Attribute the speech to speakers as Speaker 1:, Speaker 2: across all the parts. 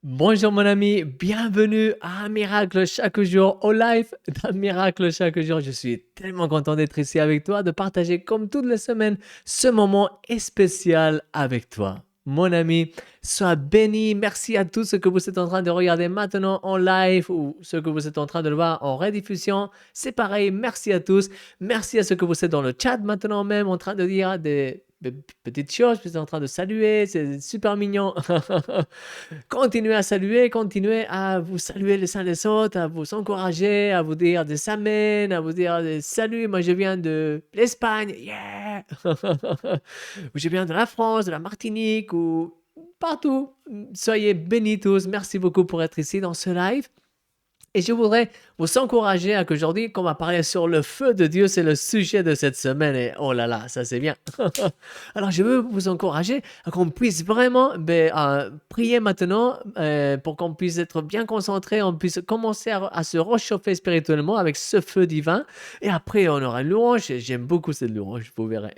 Speaker 1: Bonjour mon ami, bienvenue à un miracle chaque jour, au live d'un miracle chaque jour. Je suis tellement content d'être ici avec toi, de partager comme toutes les semaines ce moment spécial avec toi. Mon ami, sois béni. Merci à tous ceux que vous êtes en train de regarder maintenant en live ou ceux que vous êtes en train de le voir en rediffusion. C'est pareil, merci à tous. Merci à ceux que vous êtes dans le chat maintenant même en train de dire des petites choses, vous êtes en train de saluer, c'est super mignon. Continuez à saluer, continuez à vous saluer les uns les autres, à vous encourager, à vous dire des amen, à vous dire des salut, moi je viens de l'Espagne, yeah! Ou je viens de la France, de la Martinique, ou partout. Soyez bénis tous, merci beaucoup pour être ici dans ce live. Et je voudrais vous encourager à qu'aujourd'hui, qu'on va parler sur le feu de Dieu, c'est le sujet de cette semaine. Et oh là là, ça c'est bien. Alors je veux vous encourager à qu'on puisse vraiment prier maintenant pour qu'on puisse être bien concentré, on puisse commencer à se réchauffer spirituellement avec ce feu divin. Et après, on aura une louange. Et j'aime beaucoup cette louange, vous verrez.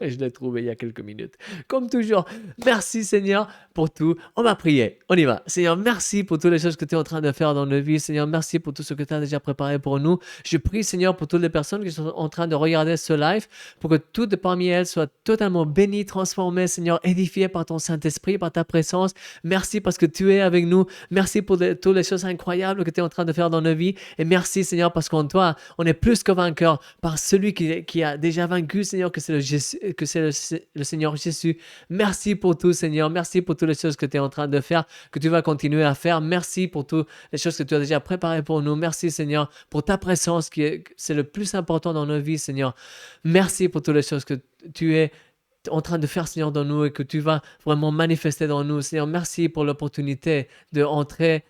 Speaker 1: Je l'ai trouvée il y a quelques minutes. Comme toujours, merci Seigneur pour tout. On va prier. On y va. Seigneur, merci pour toutes les choses que tu es en train de faire dans nos vies. Seigneur, merci pour tout ce que tu as déjà préparé pour nous. Je prie, Seigneur, pour toutes les personnes qui sont en train de regarder ce live, pour que toutes parmi elles soient totalement bénies, transformées, Seigneur, édifiées par ton Saint-Esprit, par ta présence. Merci parce que tu es avec nous. Merci pour toutes les choses incroyables que tu es en train de faire dans nos vies. Et merci, Seigneur, parce qu'en toi, on est plus que vainqueurs par celui qui a déjà vaincu, Seigneur, que c'est le Seigneur Jésus. Merci pour tout, Seigneur. Merci pour toutes les choses que tu es en train de faire, que tu vas continuer à faire. Merci pour toutes les choses que tu as déjà préparées pour nous. Merci, Seigneur, pour ta présence c'est le plus important dans nos vies, Seigneur. Merci pour toutes les choses que tu es en train de faire, Seigneur, dans nous et que tu vas vraiment manifester dans nous. Seigneur, merci pour l'opportunité de rentrer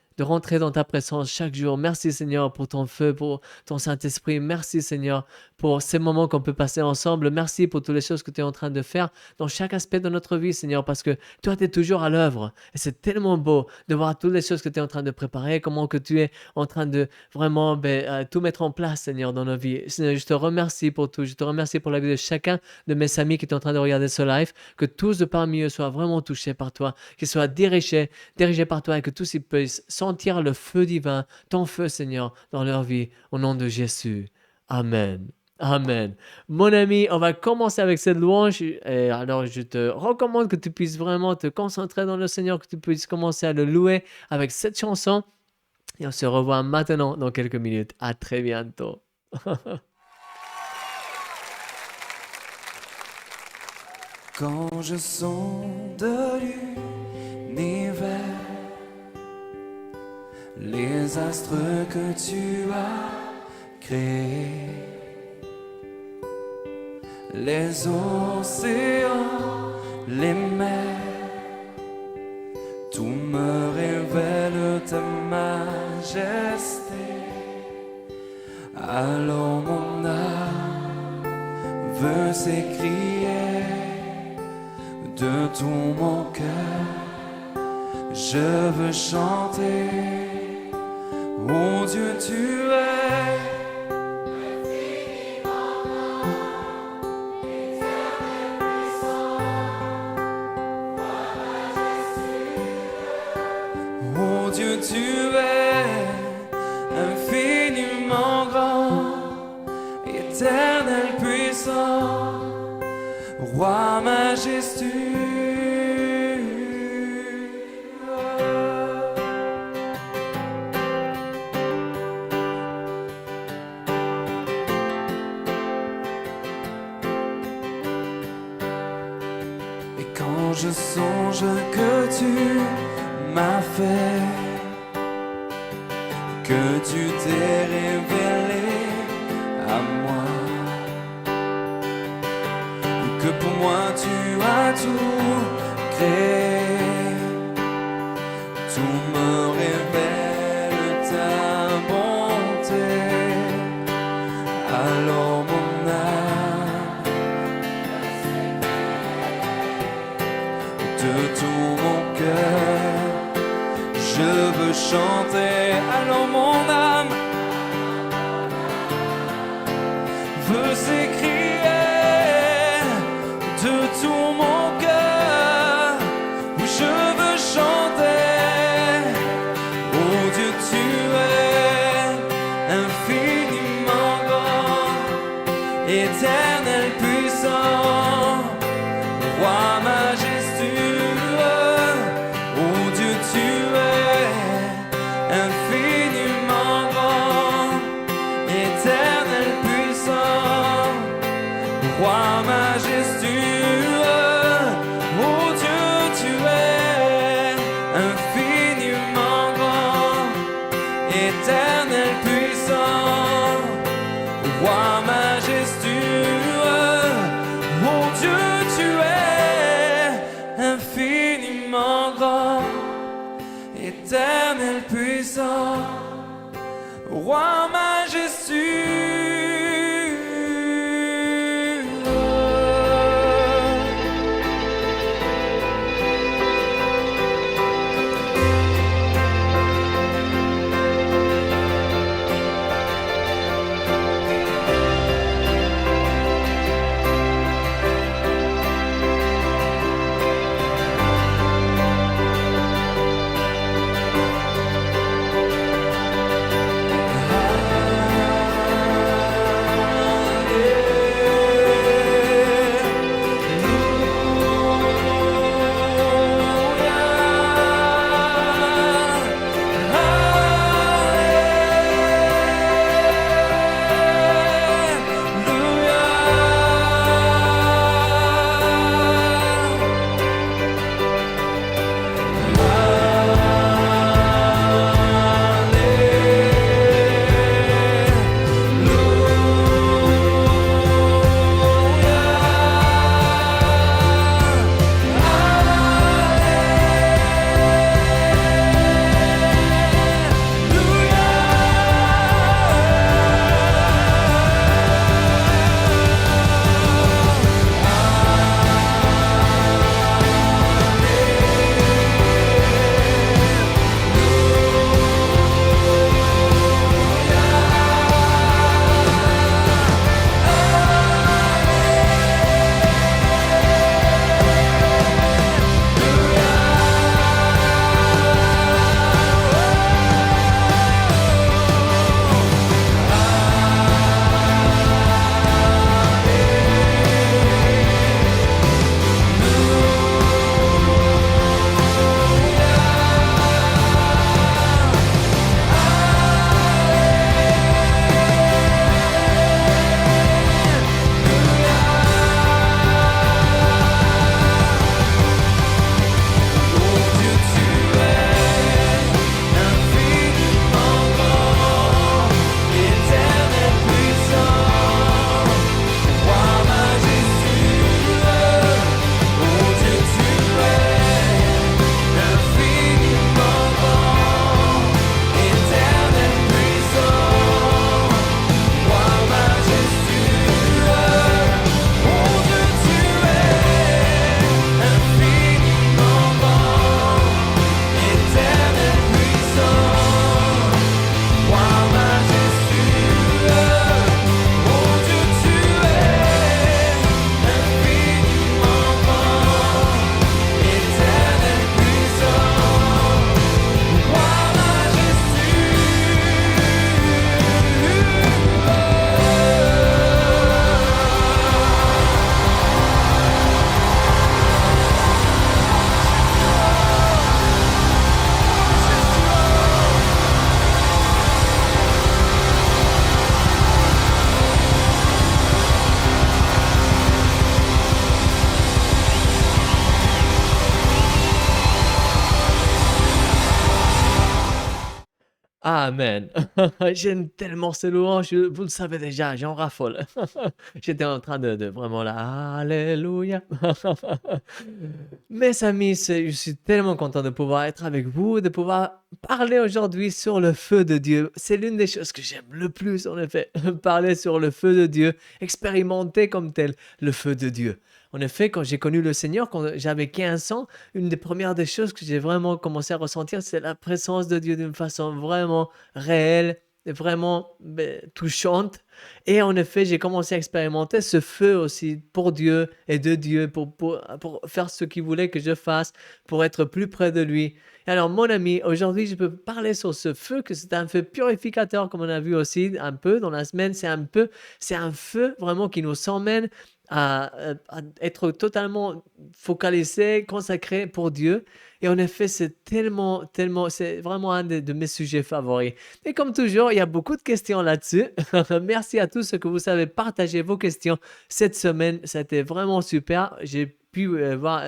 Speaker 1: dans ta présence chaque jour. Merci, Seigneur, pour ton feu, pour ton Saint-Esprit. Merci, Seigneur, pour ces moments qu'on peut passer ensemble. Merci pour toutes les choses que tu es en train de faire dans chaque aspect de notre vie, Seigneur, parce que toi, tu es toujours à l'œuvre. Et c'est tellement beau de voir toutes les choses que tu es en train de préparer, comment que tu es en train de vraiment tout mettre en place, Seigneur, dans nos vies. Seigneur, je te remercie pour tout. Je te remercie pour la vie de chacun de mes amis qui est en train de regarder ce live, que tous de parmi eux soient vraiment touchés par toi, qu'ils soient dirigés par toi et que tous ils puissent sentir le feu divin, ton feu, Seigneur, dans leur vie, au nom de Jésus. Amen. Amen. Mon ami, on va commencer avec cette louange. Et alors, je te recommande que tu puisses vraiment te concentrer dans le Seigneur, que tu puisses commencer à le louer avec cette chanson. Et on se revoit maintenant dans quelques minutes. À très bientôt.
Speaker 2: Quand je sens de l'univers, les astres que tu as créés, les océans, les mers, tout me révèle ta majesté. Alors mon âme veut s'écrier de tout mon cœur, je veux chanter. Oh Dieu, tu es oh Dieu, tu es infiniment grand, éternel puissant, roi majestueux. Et quand je songe que tu m'as fait, que tu t'es révélé à moi, que pour moi tu as tout créé, tout me révèle ta bonté. Alors mon âme, de tout mon cœur, je veux chanter. Alors mon âme veut s'écrier de tout mon cœur, je veux chanter. Éternel puissant, roi majestueux, mon Dieu, tu es infiniment grand. Éternel puissant, roi majestueux.
Speaker 1: Amen. J'aime tellement ces louanges, vous le savez déjà, j'en raffole. J'étais en train de vraiment là, alléluia. Mes amis, je suis tellement content de pouvoir être avec vous, de pouvoir parler aujourd'hui sur le feu de Dieu. C'est l'une des choses que j'aime le plus, en effet, parler sur le feu de Dieu, expérimenter comme tel le feu de Dieu. En effet, quand j'ai connu le Seigneur, quand j'avais 15 ans, une des premières des choses que j'ai vraiment commencé à ressentir, c'est la présence de Dieu d'une façon vraiment réelle, et vraiment touchante. Et en effet, j'ai commencé à expérimenter ce feu aussi pour Dieu et de Dieu, pour faire ce qu'il voulait que je fasse, pour être plus près de lui. Et alors, mon ami, aujourd'hui, je peux parler sur ce feu, que c'est un feu purificateur, comme on a vu aussi un peu dans la semaine. C'est un feu vraiment qui nous emmène à être totalement focalisé, consacré pour Dieu. Et en effet, c'est tellement, c'est vraiment un de mes sujets favoris. Et comme toujours, il y a beaucoup de questions là-dessus. Merci à tous ceux que vous savez partager vos questions cette semaine. C'était vraiment super. J'ai pu voir,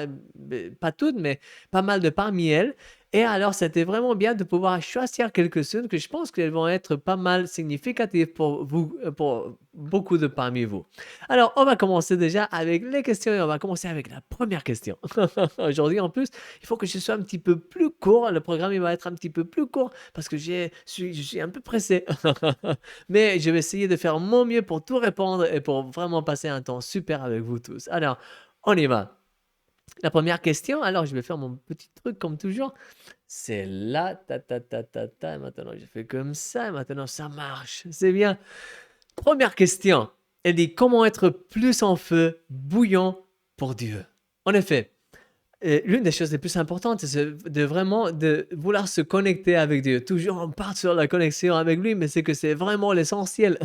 Speaker 1: pas toutes, mais pas mal de parmi elles. Et alors, c'était vraiment bien de pouvoir choisir quelques-unes que je pense qu'elles vont être pas mal significatives pour vous, pour beaucoup de parmi vous. Alors, on va commencer déjà avec les questions et on va commencer avec la première question. Aujourd'hui, en plus, il faut que je sois un petit peu plus court. Le programme, il va être un petit peu plus court parce que je suis un peu pressé. Mais je vais essayer de faire mon mieux pour tout répondre et pour vraiment passer un temps super avec vous tous. Alors, on y va. La première question, alors je vais faire mon petit truc comme toujours. C'est là, et maintenant je fais comme ça, et maintenant ça marche. C'est bien. Première question. Elle dit comment être plus en feu, bouillant pour Dieu. En effet, l'une des choses les plus importantes, c'est de vraiment de vouloir se connecter avec Dieu. Toujours on part sur la connexion avec lui, mais c'est que c'est vraiment l'essentiel.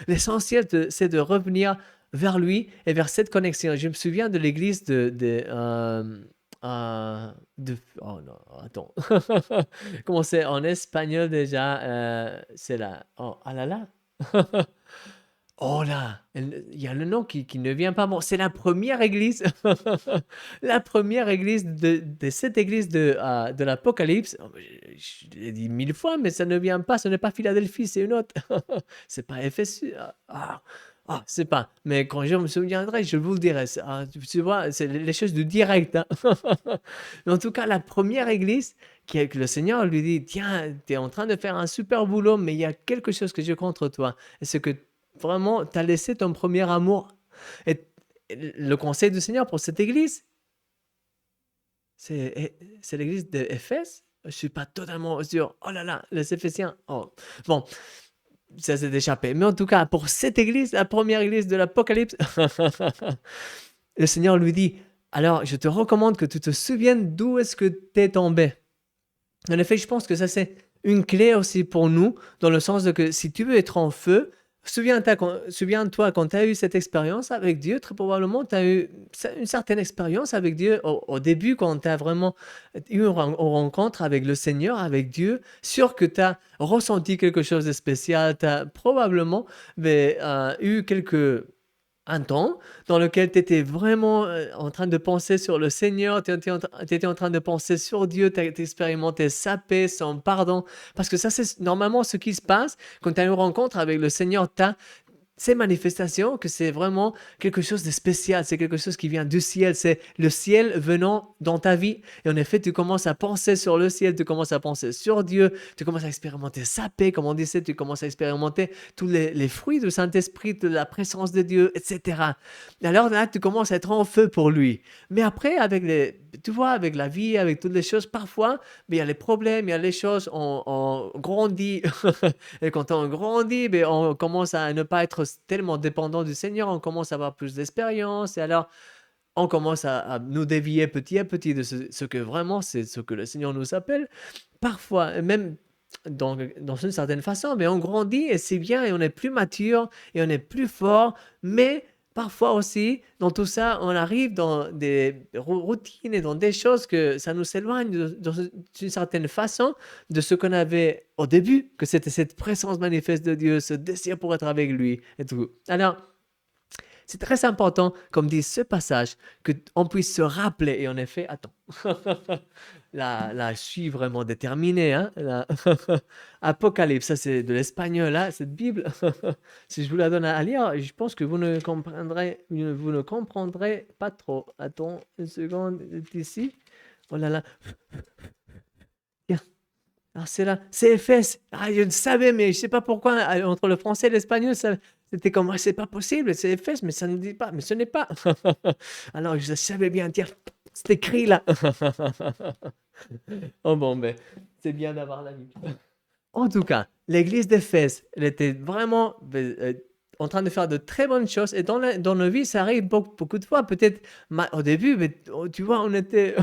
Speaker 1: L'essentiel, c'est de revenir vers lui et vers cette connexion. Je me souviens de l'église oh non, attends. Comment c'est en espagnol déjà? C'est là. Oh, ah là là. Oh là, il y a le nom qui ne vient pas. Bon, c'est la première église, la première église de cette église de l'Apocalypse. Oh, je l'ai dit 1000 fois, mais ça ne vient pas. Ce n'est pas Philadelphie, c'est une autre. C'est pas Éphésus. C'est pas. Mais quand je me souviendrai, je vous le dirai. Tu vois, c'est les choses du direct, hein. Mais en tout cas, la première église, que le Seigneur lui dit, tiens, tu es en train de faire un super boulot, mais il y a quelque chose que j'ai contre toi. Et c'est que vraiment, tu as laissé ton premier amour. Et le conseil du Seigneur pour cette église, c'est l'église d'Éphèse. Je ne suis pas totalement sûr. Oh là là, les Éphésiens. Oh. Bon, ça s'est échappé. Mais en tout cas, pour cette église, la première église de l'Apocalypse, le Seigneur lui dit, alors je te recommande que tu te souviennes d'où est-ce que tu es tombé. En effet, je pense que ça c'est une clé aussi pour nous, dans le sens de que si tu veux être en feu, souviens-toi quand tu as eu cette expérience avec Dieu, très probablement tu as eu une certaine expérience avec Dieu au début, quand tu as vraiment eu une rencontre avec le Seigneur, avec Dieu, sûr que tu as ressenti quelque chose de spécial, tu as probablement eu un temps dans lequel tu étais vraiment en train de penser sur le Seigneur, tu étais en train de penser sur Dieu, tu as expérimenté sa paix, son pardon. Parce que ça, c'est normalement ce qui se passe quand tu as une rencontre avec le Seigneur. Tu as ces manifestations, que c'est vraiment quelque chose de spécial, c'est quelque chose qui vient du ciel, c'est le ciel venant dans ta vie. Et en effet, tu commences à penser sur le ciel, tu commences à penser sur Dieu, tu commences à expérimenter sa paix, comme on disait, tu commences à expérimenter tous les fruits du Saint-Esprit, de la présence de Dieu, etc. Alors là, tu commences à être en feu pour lui. Mais après, tu vois, avec la vie, avec toutes les choses, parfois, mais il y a les problèmes, il y a les choses, on grandit. Et quand on grandit, on commence à ne pas être tellement dépendant du Seigneur, on commence à avoir plus d'expérience et alors on commence à nous dévier petit à petit de ce que vraiment c'est ce que le Seigneur nous appelle. Parfois, même dans une certaine façon, mais on grandit et c'est bien et on est plus mature et on est plus fort, mais parfois aussi, dans tout ça, on arrive dans des routines et dans des choses que ça nous éloigne d'une certaine façon de ce qu'on avait au début, que c'était cette présence manifeste de Dieu, ce désir pour être avec lui et tout. Alors, c'est très important, comme dit ce passage, qu'on puisse se rappeler. Et en effet, attends, là, je suis vraiment déterminé. Hein, Apocalypse, ça c'est de l'espagnol, là, cette Bible. Si je vous la donne à lire, je pense que vous ne comprendrez pas trop. Attends une seconde, ici. Oh là là. Tiens. Alors c'est là, c'est Éphèse. Ah, je ne savais, mais je ne sais pas pourquoi, entre le français et l'espagnol, c'était comme, c'est pas possible, c'est Éphèse, mais ça ne dit pas, mais ce n'est pas. Alors je savais bien dire, c'est écrit là. Oh bon, ben, c'est bien d'avoir la Bible. En tout cas, l'église d'Éphèse, elle était vraiment en train de faire de très bonnes choses. Et dans nos vies, ça arrive beaucoup de fois. Peut-être au début, mais, tu vois, on était,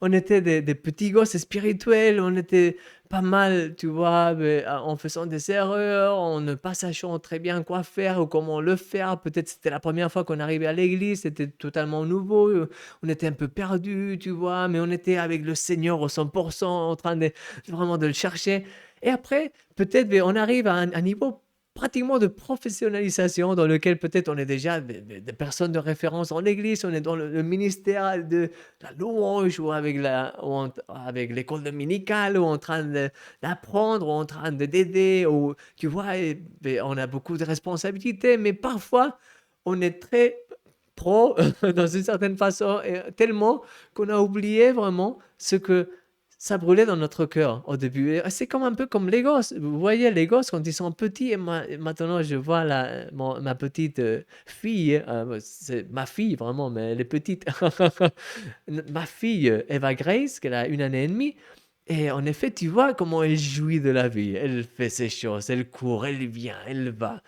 Speaker 1: on était des petits gosses spirituels. On était pas mal, tu vois, mais, en faisant des erreurs, en ne pas sachant très bien quoi faire ou comment le faire. Peut-être c'était la première fois qu'on arrivait à l'église, c'était totalement nouveau. On était un peu perdus, tu vois, mais on était avec le Seigneur au 100%, en train de vraiment de le chercher. Et après, peut-être on arrive à un niveau pratiquement de professionnalisation dans lequel peut-être on est déjà des personnes de référence dans l'église, on est dans le ministère de la louange ou avec l'école dominicale ou en train d'apprendre ou en train d'aider ou tu vois, et on a beaucoup de responsabilités, mais parfois on est très pro dans une certaine façon, et tellement qu'on a oublié vraiment ce que ça brûlait dans notre cœur au début. Et c'est comme un peu comme les gosses. Vous voyez, les gosses, quand ils sont petits, et maintenant je vois ma petite fille, c'est ma fille vraiment, mais elle est petite. Ma fille, Eva Grace, qu'elle a 1 année et demie, et en effet, tu vois comment elle jouit de la vie. Elle fait ses choses, elle court, elle vient, elle va.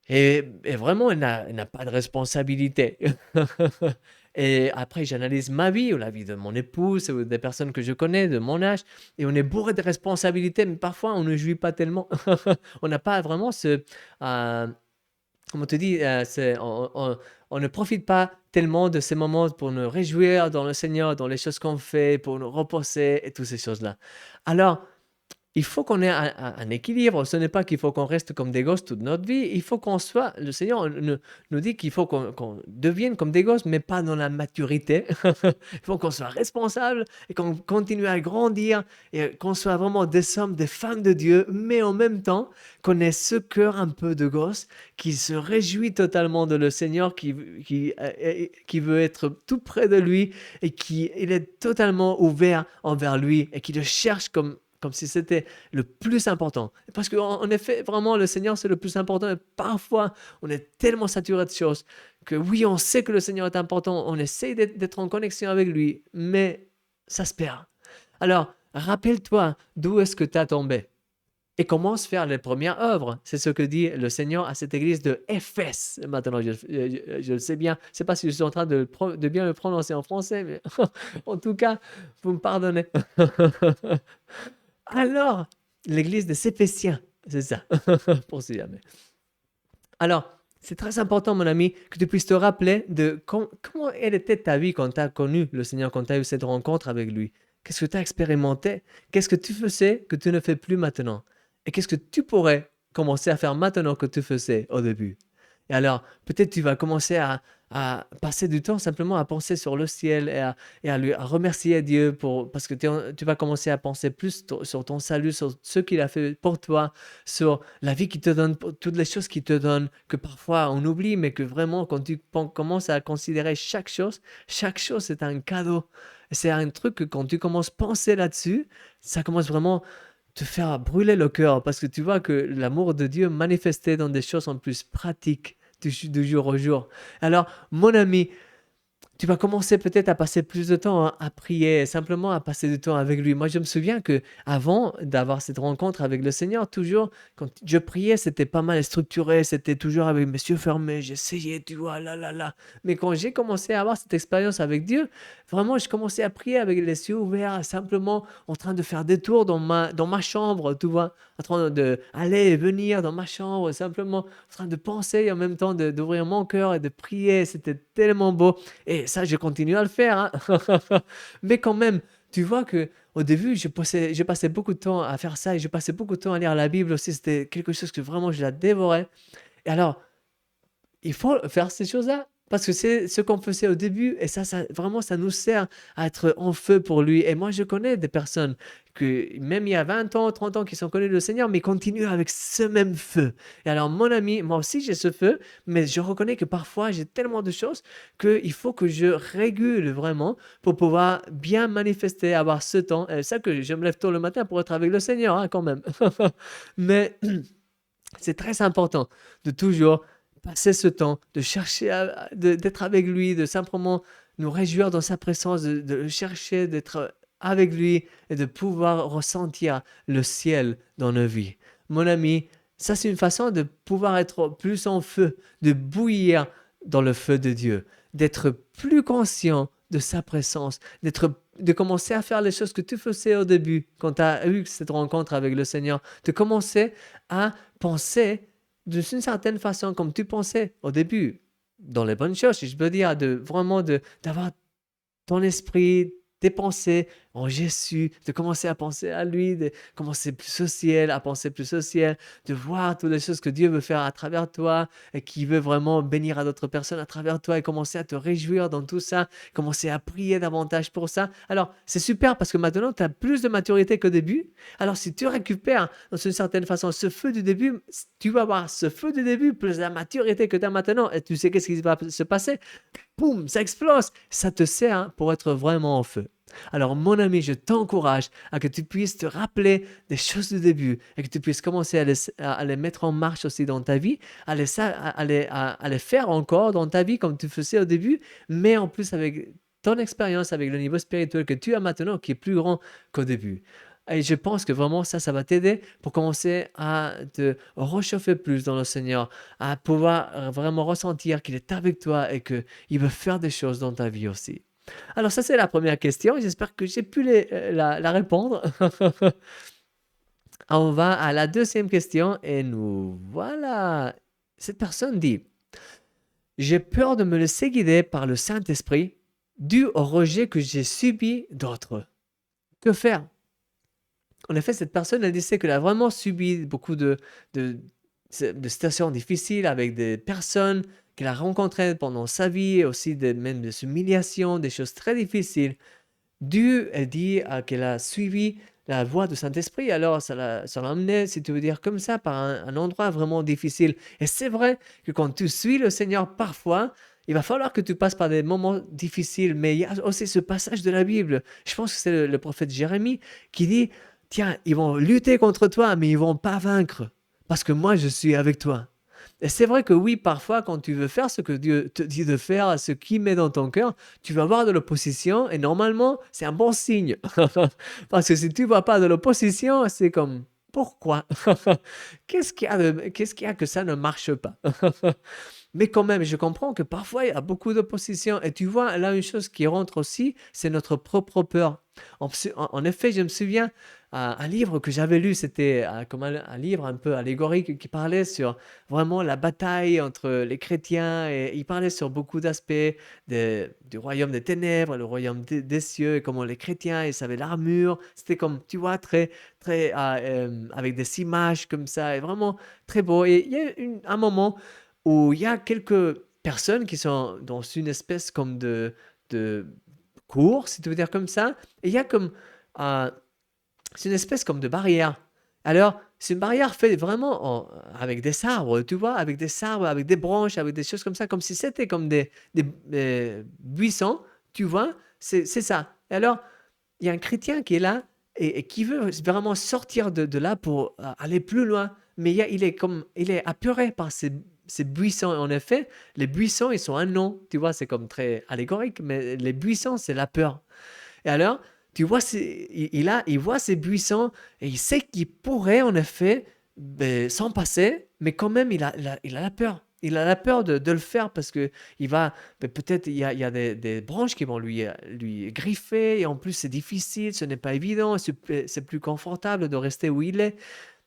Speaker 1: Et vraiment, elle n'a pas de responsabilité. Et après, j'analyse ma vie ou la vie de mon épouse ou des personnes que je connais de mon âge, et on est bourré de responsabilités, mais parfois on ne jouit pas tellement. On n'a pas vraiment euh, comment on te dit, on ne profite pas tellement de ces moments pour nous réjouir dans le Seigneur, dans les choses qu'on fait, pour nous reposer et toutes ces choses-là. Alors, il faut qu'on ait un équilibre. Ce n'est pas qu'il faut qu'on reste comme des gosses toute notre vie. Il faut qu'on soit. Le Seigneur nous dit qu'il faut qu'on devienne comme des gosses, mais pas dans la maturité. Il faut qu'on soit responsable et qu'on continue à grandir et qu'on soit vraiment des hommes, des femmes de Dieu, mais en même temps qu'on ait ce cœur un peu de gosse qui se réjouit totalement de le Seigneur, qui veut être tout près de lui et il est totalement ouvert envers lui et qui le cherche comme si c'était le plus important. Parce qu'en effet, vraiment, le Seigneur, c'est le plus important. Et parfois, on est tellement saturé de choses que oui, on sait que le Seigneur est important, on essaie d'être en connexion avec lui, mais ça se perd. Alors, rappelle-toi d'où est-ce que tu as tombé et commence à faire les premières œuvres. C'est ce que dit le Seigneur à cette église de Éphèse. Maintenant, je le sais bien. Je ne sais pas si je suis en train de bien le prononcer en français, mais en tout cas, vous me pardonnez. Alors, l'église des Éphésiens, c'est ça, pour si jamais. Alors, c'est très important, mon ami, que tu puisses te rappeler de comment elle était ta vie quand tu as connu le Seigneur, quand tu as eu cette rencontre avec lui. Qu'est-ce que tu as expérimenté? Qu'est-ce que tu faisais que tu ne fais plus maintenant? Et qu'est-ce que tu pourrais commencer à faire maintenant que tu faisais au début? Et alors, peut-être tu vas commencer à passer du temps simplement à penser sur le ciel et à remercier Dieu parce que tu vas commencer à penser plus sur ton salut, sur ce qu'il a fait pour toi, sur la vie qu'il te donne, pour toutes les choses qu'il te donne, que parfois on oublie, mais que vraiment quand tu commences à considérer chaque chose c'est un cadeau. C'est un truc que quand tu commences à penser là-dessus, ça commence vraiment te faire brûler le cœur parce que tu vois que l'amour de Dieu manifesté dans des choses en plus pratiques de jour au jour. Alors, mon ami, tu vas commencer peut-être à passer plus de temps à prier, simplement à passer du temps avec lui. Moi, je me souviens que avant d'avoir cette rencontre avec le Seigneur, toujours, quand je priais, c'était pas mal structuré, c'était toujours avec mes yeux fermés, j'essayais, tu vois, là. Mais quand j'ai commencé à avoir cette expérience avec Dieu, vraiment, je commençais à prier avec les yeux ouverts, simplement en train de faire des tours dans ma chambre, tu vois, en train d'aller et venir dans ma chambre, simplement en train de penser et en même temps d'ouvrir mon cœur et de prier. C'était tellement beau. Et ça, je continue à le faire, hein. Mais quand même, tu vois que au début, je passais beaucoup de temps à faire ça et je passais beaucoup de temps à lire la Bible aussi. C'était quelque chose que vraiment je la dévorais. Et alors, il faut faire ces choses-là parce que c'est ce qu'on faisait au début et ça vraiment, ça nous sert à être en feu pour lui. Et moi, je connais des personnes que même il y a 20 ans, 30 ans qui sont connus le Seigneur, mais continuent avec ce même feu. Et alors, mon ami, moi aussi, j'ai ce feu, mais je reconnais que parfois, j'ai tellement de choses qu'il faut que je régule vraiment pour pouvoir bien manifester, avoir ce temps. Et ça que je me lève tôt le matin pour être avec le Seigneur, hein, quand même. Mais c'est très important de toujours passer ce temps, de chercher d'être avec lui, de simplement nous réjouir dans sa présence, de le chercher, d'être avec lui et de pouvoir ressentir le ciel dans nos vies. Mon ami, ça c'est une façon de pouvoir être plus en feu, de bouillir dans le feu de Dieu, d'être plus conscient de sa présence, de commencer à faire les choses que tu faisais au début quand tu as eu cette rencontre avec le Seigneur, de commencer à penser d'une certaine façon comme tu pensais au début, dans les bonnes choses, si je peux dire, d'avoir ton esprit, tes pensées en Jésus, de commencer à penser à lui, de commencer plus au ciel, à penser plus au ciel, de voir toutes les choses que Dieu veut faire à travers toi et qui veut vraiment bénir à d'autres personnes à travers toi et commencer à te réjouir dans tout ça, commencer à prier davantage pour ça. Alors, c'est super parce que maintenant, tu as plus de maturité qu'au début. Alors, si tu récupères dans une certaine façon ce feu du début, tu vas avoir ce feu du début plus la maturité que tu as maintenant et tu sais qu'est-ce qui va se passer. Boum, ça explose. Ça te sert pour être vraiment en feu. Alors, mon ami, je t'encourage à que tu puisses te rappeler des choses du début et que tu puisses commencer à les mettre en marche aussi dans ta vie, à les faire encore dans ta vie comme tu faisais au début, mais en plus avec ton expérience, avec le niveau spirituel que tu as maintenant qui est plus grand qu'au début. Et je pense que vraiment ça va t'aider pour commencer à te réchauffer plus dans le Seigneur, à pouvoir vraiment ressentir qu'il est avec toi et qu'il veut faire des choses dans ta vie aussi. Alors ça, c'est la première question. J'espère que j'ai pu la répondre. On va à la deuxième question et nous voilà. Cette personne dit, j'ai peur de me laisser guider par le Saint-Esprit dû au rejet que j'ai subi d'autres. Que faire? En effet, cette personne, elle disait qu'elle a vraiment subi beaucoup de situations difficiles avec des personnes qu'elle a rencontrées pendant sa vie, et aussi même des humiliations, des choses très difficiles. Elle dit qu'elle a suivi la voie du Saint-Esprit, alors ça l'a emmené, si tu veux dire comme ça, par un endroit vraiment difficile. Et c'est vrai que quand tu suis le Seigneur, parfois, il va falloir que tu passes par des moments difficiles, mais il y a aussi ce passage de la Bible. Je pense que c'est le prophète Jérémie qui dit, tiens, ils vont lutter contre toi, mais ils vont pas vaincre, parce que moi, je suis avec toi. Et c'est vrai que oui, parfois, quand tu veux faire ce que Dieu te dit de faire, ce qu'il met dans ton cœur, tu vas avoir de l'opposition et normalement, c'est un bon signe. Parce que si tu ne vois pas de l'opposition, c'est comme, pourquoi? Qu'est-ce qu'il y a que ça ne marche pas? Mais quand même, je comprends que parfois, il y a beaucoup d'opposition. Et tu vois, là, une chose qui rentre aussi, c'est notre propre peur. En effet, je me souviens, un livre que j'avais lu, c'était comme un livre un peu allégorique qui parlait sur vraiment la bataille entre les chrétiens. Et il parlait sur beaucoup d'aspects du royaume des ténèbres, le royaume des cieux, et comment les chrétiens, ils avaient l'armure. C'était comme, tu vois, très, très, avec des images comme ça, et vraiment très beau. Et il y a un moment où il y a quelques personnes qui sont dans une espèce comme de cours, si tu veux dire comme ça, et il y a comme, euh, c'est une espèce comme de barrière. Alors, c'est une barrière faite vraiment avec des arbres, tu vois, avec des arbres, avec des branches, avec des choses comme ça, comme si c'était comme des buissons, tu vois, c'est ça. Et alors, il y a un chrétien qui est là et qui veut vraiment sortir de là pour aller plus loin. Mais il est apeuré par ces buissons. En effet, les buissons, ils sont un nom. Tu vois, c'est comme très allégorique, mais les buissons, c'est la peur. Et alors, tu vois, il voit ces buissons et il sait qu'il pourrait en effet s'en passer, mais quand même, il a la peur. Il a la peur de le faire parce que peut-être il y a des branches qui vont lui griffer et en plus c'est difficile, ce n'est pas évident, c'est plus confortable de rester où il est.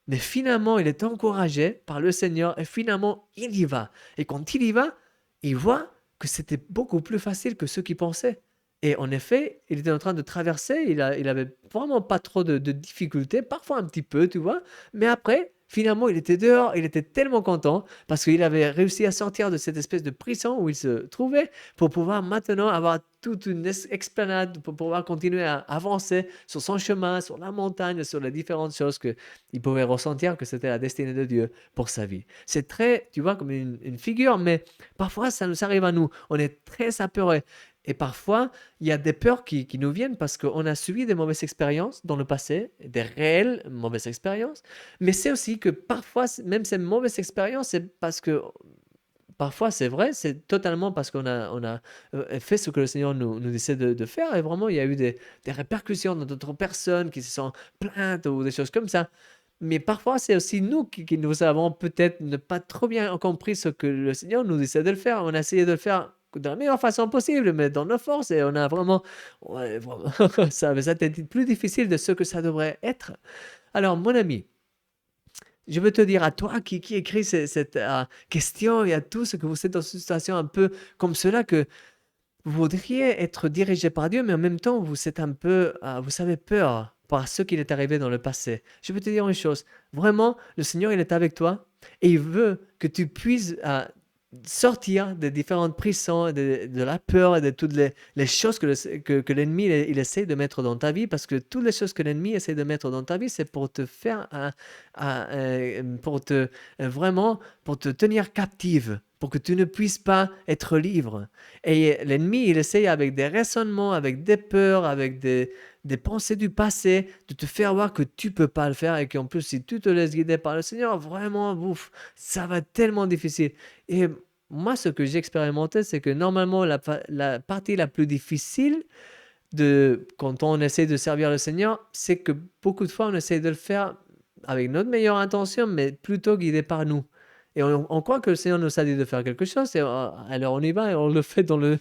Speaker 1: Mais finalement, il est encouragé par le Seigneur et finalement, il y va. Et quand il y va, il voit que c'était beaucoup plus facile que ce qu'il pensait. Et en effet, il était en train de traverser, il avait vraiment pas trop de difficultés, parfois un petit peu, tu vois. Mais après, finalement, il était dehors, il était tellement content parce qu'il avait réussi à sortir de cette espèce de prison où il se trouvait pour pouvoir maintenant avoir toute une explanade, pour pouvoir continuer à avancer sur son chemin, sur la montagne, sur les différentes choses qu'il pouvait ressentir que c'était la destinée de Dieu pour sa vie. C'est très, tu vois, comme une figure, mais parfois ça nous arrive à nous. On est très apeurés. Et parfois, il y a des peurs qui nous viennent parce qu'on a subi des mauvaises expériences dans le passé, des réelles mauvaises expériences. Mais c'est aussi que parfois, même ces mauvaises expériences, c'est parce que, parfois c'est vrai, c'est totalement parce qu'on a fait ce que le Seigneur nous disait de faire. Et vraiment, il y a eu des répercussions dans d'autres personnes qui se sont plaintes ou des choses comme ça. Mais parfois, c'est aussi nous qui nous avons peut-être ne pas trop bien compris ce que le Seigneur nous disait de le faire. On a essayé de le faire de la meilleure façon possible, mais dans nos forces, et on a vraiment, ouais, vraiment ça a été plus difficile de ce que ça devrait être. Alors, mon ami, je veux te dire à toi qui écris cette question et à tous que vous êtes dans une situation un peu comme cela, que Vous voudriez être dirigé par Dieu, mais en même temps, vous êtes un peu, vous avez peur par ce qui est arrivé dans le passé. Je peux te dire une chose, vraiment, le Seigneur, il est avec toi et il veut que tu puisses sortir des différentes prisons, de la peur et de toutes les choses que l'ennemi il essaie de mettre dans ta vie, parce que toutes les choses que l'ennemi essaie de mettre dans ta vie, c'est pour te faire, vraiment, pour te tenir captive, pour que tu ne puisses pas être libre. Et l'ennemi, il essaye avec des raisonnements, avec des peurs, avec des pensées du passé, de te faire voir que tu peux pas le faire et qu'en plus, si tu te laisses guider par le Seigneur, vraiment, ouf, ça va être tellement difficile. Et moi, ce que j'ai expérimenté, c'est que normalement, la partie la plus difficile quand on essaie de servir le Seigneur, c'est que beaucoup de fois, on essaie de le faire avec notre meilleure intention, mais plutôt guidé par nous. Et on croit que le Seigneur nous a dit de faire quelque chose, et alors on y va et on le fait de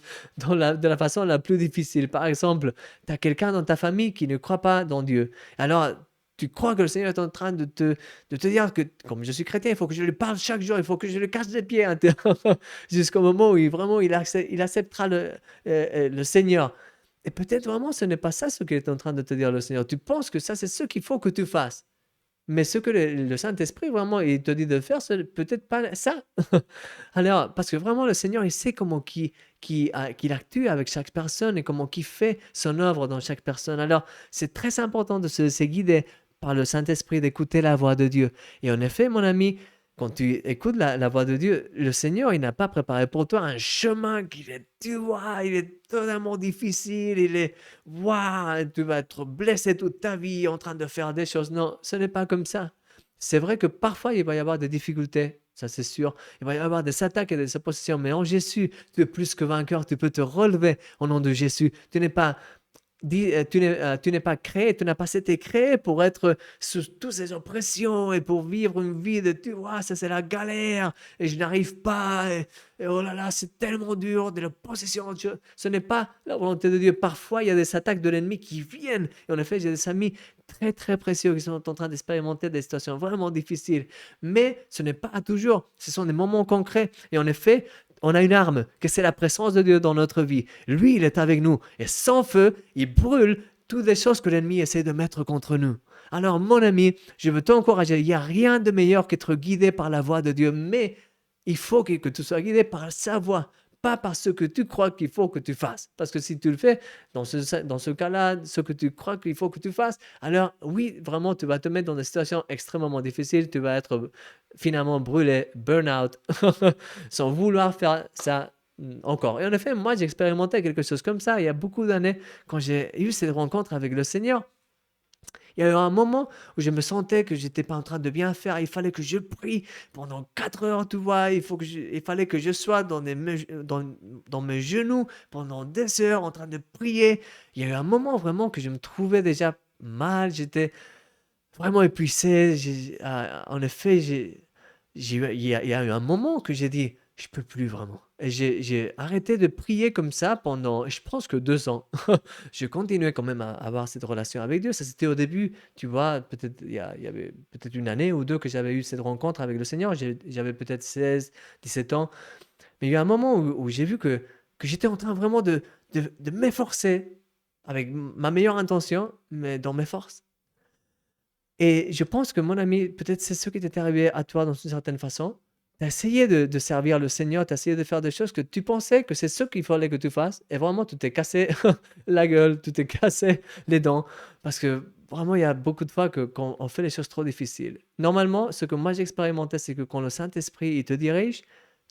Speaker 1: la façon la plus difficile. Par exemple, tu as quelqu'un dans ta famille qui ne croit pas dans Dieu. Alors, tu crois que le Seigneur est en train de te dire que, comme je suis chrétien, il faut que je lui parle chaque jour, il faut que je lui casse les pieds, hein, jusqu'au moment où il acceptera le Seigneur. Et peut-être vraiment ce n'est pas ça ce qu'il est en train de te dire le Seigneur. Tu penses que ça, c'est ce qu'il faut que tu fasses. Mais ce que le Saint-Esprit, vraiment, il te dit de faire, c'est peut-être pas ça. Alors, parce que vraiment, le Seigneur, il sait comment qu'il actue avec chaque personne et comment qu'il fait son œuvre dans chaque personne. Alors, c'est très important de se laisser guider par le Saint-Esprit, d'écouter la voix de Dieu. Et en effet, mon ami, quand tu écoutes la voix de Dieu, le Seigneur, il n'a pas préparé pour toi un chemin qui est, tu vois, il est totalement difficile, il est, waouh, tu vas être blessé toute ta vie en train de faire des choses. Non, ce n'est pas comme ça. C'est vrai que parfois, il va y avoir des difficultés, ça c'est sûr. Il va y avoir des attaques et des oppositions, mais en Jésus, tu es plus que vainqueur, tu peux te relever au nom de Jésus. Tu n'es pas créé, tu n'as pas été créé pour être sous toutes ces oppressions et pour vivre une vie de tu vois, ça c'est la galère et je n'arrive pas et oh là là, c'est tellement dur de la possession de Dieu. Ce n'est pas la volonté de Dieu. Parfois, il y a des attaques de l'ennemi qui viennent. Et en effet, j'ai des amis très très précieux qui sont en train d'expérimenter des situations vraiment difficiles. Mais ce n'est pas toujours. Ce sont des moments concrets. Et en effet, on a une arme, que c'est la présence de Dieu dans notre vie. Lui, il est avec nous. Et sans feu, il brûle toutes les choses que l'ennemi essaie de mettre contre nous. Alors, mon ami, je veux t'encourager. Il n'y a rien de meilleur qu'être guidé par la voix de Dieu. Mais il faut que tu sois guidé par sa voix, pas par ce que tu crois qu'il faut que tu fasses. Parce que si tu le fais, dans ce cas-là, ce que tu crois qu'il faut que tu fasses, alors oui, vraiment, tu vas te mettre dans des situations extrêmement difficiles. Tu vas être finalement brûlé, burn-out, sans vouloir faire ça encore. Et en effet, moi, j'ai expérimenté quelque chose comme ça il y a beaucoup d'années quand j'ai eu cette rencontre avec le Seigneur. Il y a eu un moment où je me sentais que j'étais pas en train de bien faire. Il fallait que je prie pendant 4 heures, tu vois. Il fallait que je sois dans mes genoux pendant des heures en train de prier. Il y a eu un moment vraiment que je me trouvais déjà mal. J'étais vraiment épuisé. En effet, il y a eu un moment que j'ai dit, je peux plus vraiment. Et j'ai arrêté de prier comme ça pendant, je pense que 2 ans. Je continuais quand même à avoir cette relation avec Dieu. Ça, c'était au début, tu vois, peut-être il y avait peut-être une année ou deux que j'avais eu cette rencontre avec le Seigneur. J'avais peut-être 16, 17 ans. Mais il y a eu un moment où j'ai vu que j'étais en train vraiment de m'efforcer avec ma meilleure intention, mais dans mes forces. Et je pense que mon ami, peut-être c'est ce qui t'est arrivé à toi dans une certaine façon. Tu as essayé de servir le Seigneur, tu as essayé de faire des choses que tu pensais que c'est ce qu'il fallait que tu fasses. Et vraiment, tu t'es cassé la gueule, tu t'es cassé les dents. Parce que vraiment, il y a beaucoup de fois que quand on fait les choses trop difficiles. Normalement, ce que moi j'ai expérimenté, c'est que quand le Saint-Esprit il te dirige,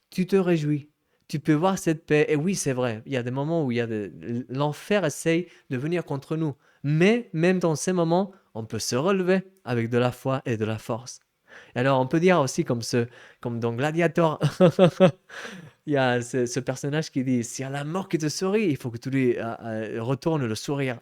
Speaker 1: tu te réjouis. Tu peux voir cette paix. Et oui, c'est vrai, il y a des moments où l'enfer essaye de venir contre nous. Mais même dans ces moments, on peut se relever avec de la foi et de la force. Et alors, on peut dire aussi comme dans Gladiator, il y a ce personnage qui dit, s'il y a la mort qui te sourit, il faut que tu lui retournes le sourire.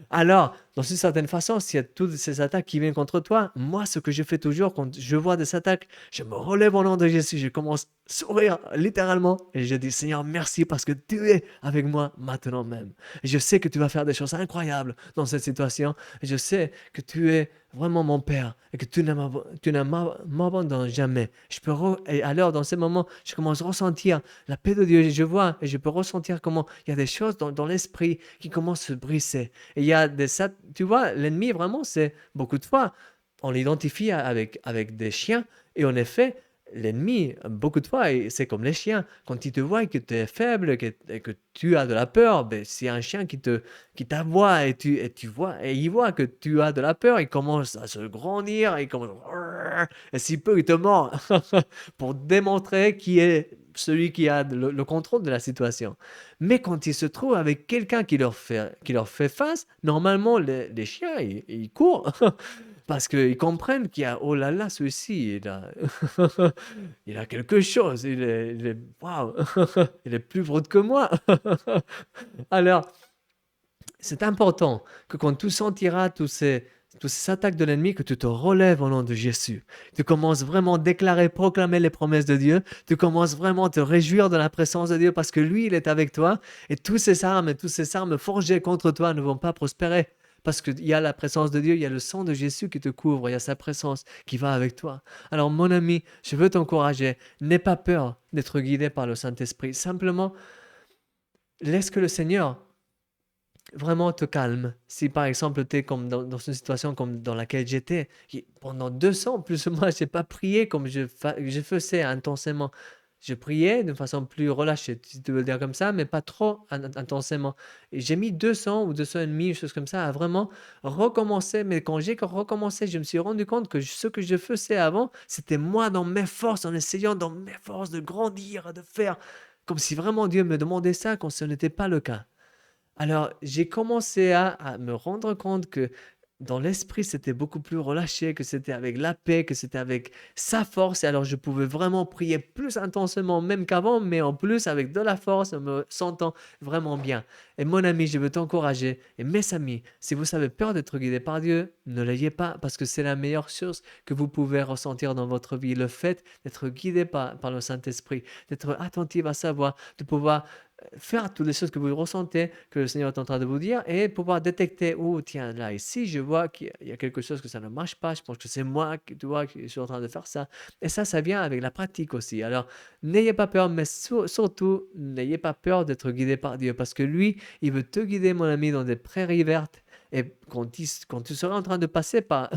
Speaker 1: Alors, Dans une certaine façon, s'il y a toutes ces attaques qui viennent contre toi, moi, ce que je fais toujours quand je vois des attaques, je me relève au nom de Jésus, je commence à sourire littéralement et je dis Seigneur, merci parce que tu es avec moi maintenant même. Et je sais que tu vas faire des choses incroyables dans cette situation. Et je sais que tu es vraiment mon Père et que tu ne m'abandonnes jamais. Et alors, dans ces moments, je commence à ressentir la paix de Dieu. Je vois et je peux ressentir comment il y a des choses dans l'esprit qui commencent à se briser. Et il y a tu vois, l'ennemi vraiment, c'est beaucoup de fois, on l'identifie avec des chiens. Et en effet, l'ennemi, beaucoup de fois, c'est comme les chiens. Quand il te voit que tu es faible, que tu as de la peur, ben, c'est un chien qui t'aboie et tu vois, et il voit que tu as de la peur, il commence à se grandir, il commence, et s'il peut, il te mord pour démontrer qui est celui qui a le contrôle de la situation. Mais quand il se trouve avec quelqu'un qui leur fait face, normalement, les chiens, ils courent. Parce qu'ils comprennent qu'il y a, oh là là, celui-ci, il a quelque chose, waouh, il est plus brut que moi. Alors, c'est important que quand tu sentiras tous ces attaques de l'ennemi, que tu te relèves au nom de Jésus. Tu commences vraiment à déclarer, proclamer les promesses de Dieu. Tu commences vraiment à te réjouir de la présence de Dieu parce que lui, il est avec toi. Et toutes ces armes forgées contre toi ne vont pas prospérer. Parce qu'il y a la présence de Dieu, il y a le sang de Jésus qui te couvre, il y a sa présence qui va avec toi. Alors mon ami, je veux t'encourager, n'aie pas peur d'être guidé par le Saint-Esprit. Simplement, laisse que le Seigneur vraiment te calme. Si par exemple tu es comme dans une situation comme dans laquelle j'étais, pendant 200 plus ou moins, je n'ai pas prié comme je faisais intensément. Je priais d'une façon plus relâchée, si tu veux le dire comme ça, mais pas trop intensément. Et j'ai mis 200 ou 200 et demi, une chose comme ça, à vraiment recommencer. Mais quand j'ai recommencé, je me suis rendu compte que ce que je faisais avant, c'était moi dans mes forces, en essayant dans mes forces de grandir, de faire, comme si vraiment Dieu me demandait ça, quand ce n'était pas le cas. Alors, j'ai commencé à me rendre compte que dans l'esprit, c'était beaucoup plus relâché, que c'était avec la paix, que c'était avec sa force. Et alors, je pouvais vraiment prier plus intensément, même qu'avant, mais en plus avec de la force, en me sentant vraiment bien. Et mon ami, je veux t'encourager. Et mes amis, si vous avez peur d'être guidé par Dieu, ne l'ayez pas, parce que c'est la meilleure chose que vous pouvez ressentir dans votre vie. Le fait d'être guidé par le Saint-Esprit, d'être attentif à sa voix, de pouvoir faire toutes les choses que vous ressentez, que le Seigneur est en train de vous dire, et pouvoir détecter, oh tiens, là ici, je vois qu'il y a quelque chose que ça ne marche pas, je pense que c'est moi, tu vois, qui suis en train de faire ça. Et ça vient avec la pratique aussi. Alors, n'ayez pas peur, mais surtout, n'ayez pas peur d'être guidé par Dieu, parce que lui, il veut te guider, mon ami, dans des prairies vertes. Et quand tu seras en train de passer par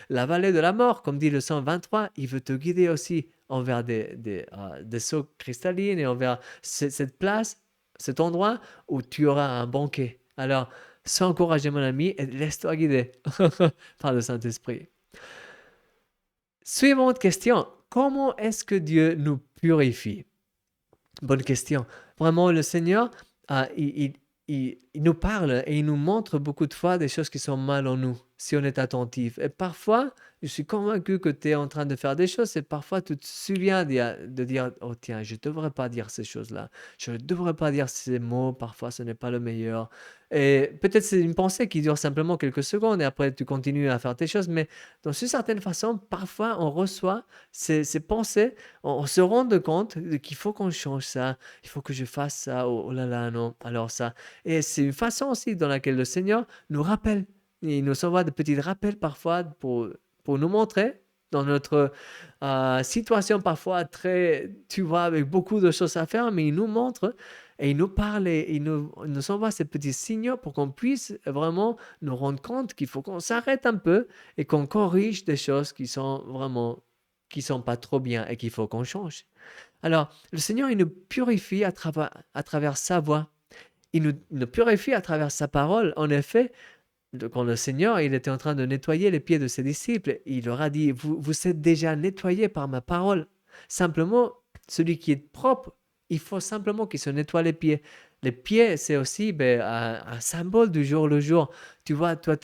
Speaker 1: la vallée de la mort, comme dit le 123, il veut te guider aussi envers des seaux cristallines et envers cette place, cet endroit où tu auras un banquet. Alors, sois encouragé, mon ami, et laisse-toi guider par le Saint-Esprit. Suivante question. Comment est-ce que Dieu nous purifie? Bonne question. Vraiment, le Seigneur, il nous parle et il nous montre beaucoup de fois des choses qui sont mal en nous, si on est attentif. Et parfois, je suis convaincu que tu es en train de faire des choses et parfois tu te souviens de dire, oh tiens, je ne devrais pas dire ces choses-là. Je ne devrais pas dire ces mots, parfois ce n'est pas le meilleur. Et peut-être c'est une pensée qui dure simplement quelques secondes et après tu continues à faire tes choses, mais dans une certaine façon, parfois on reçoit ces pensées, on se rend compte qu'il faut qu'on change ça, il faut que je fasse ça, oh, oh là là, non, alors ça. Et c'est une façon aussi dans laquelle le Seigneur nous rappelle. Il nous envoie de petits rappels parfois pour nous montrer dans notre situation parfois très, tu vois, avec beaucoup de choses à faire, mais il nous montre et il nous parle et il nous envoie ces petits signaux pour qu'on puisse vraiment nous rendre compte qu'il faut qu'on s'arrête un peu et qu'on corrige des choses qui sont pas trop bien et qu'il faut qu'on change. Alors, le Seigneur, il nous purifie à travers sa voix. Il nous purifie à travers sa parole. En effet, quand le Seigneur, il était en train de nettoyer les pieds de ses disciples, il leur a dit, vous êtes déjà nettoyés par ma parole. Simplement, celui qui est propre, il faut simplement qu'il se nettoie les pieds. Les pieds, c'est aussi un symbole du jour le jour. Tu vois, toi,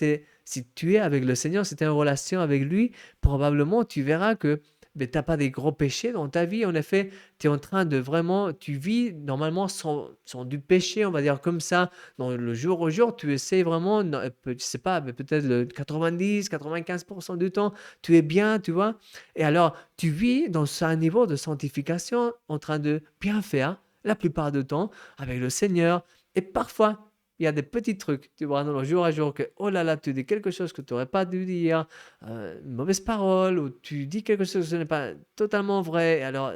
Speaker 1: si tu es avec le Seigneur, si tu es en relation avec lui, probablement tu verras que mais tu n'as pas des gros péchés dans ta vie. En effet, tu es en train de vraiment, tu vis normalement sans du péché, on va dire comme ça, dans le jour au jour. Tu essaies vraiment, je sais pas, mais peut-être le 90-95% du temps, tu es bien, tu vois. Et alors, tu vis dans un niveau de sanctification en train de bien faire la plupart du temps avec le Seigneur. Et parfois, il y a des petits trucs, tu vois, dans le jour à jour que, oh là là, tu dis quelque chose que tu n'aurais pas dû dire, une mauvaise parole, ou tu dis quelque chose que ce n'est pas totalement vrai. Et alors,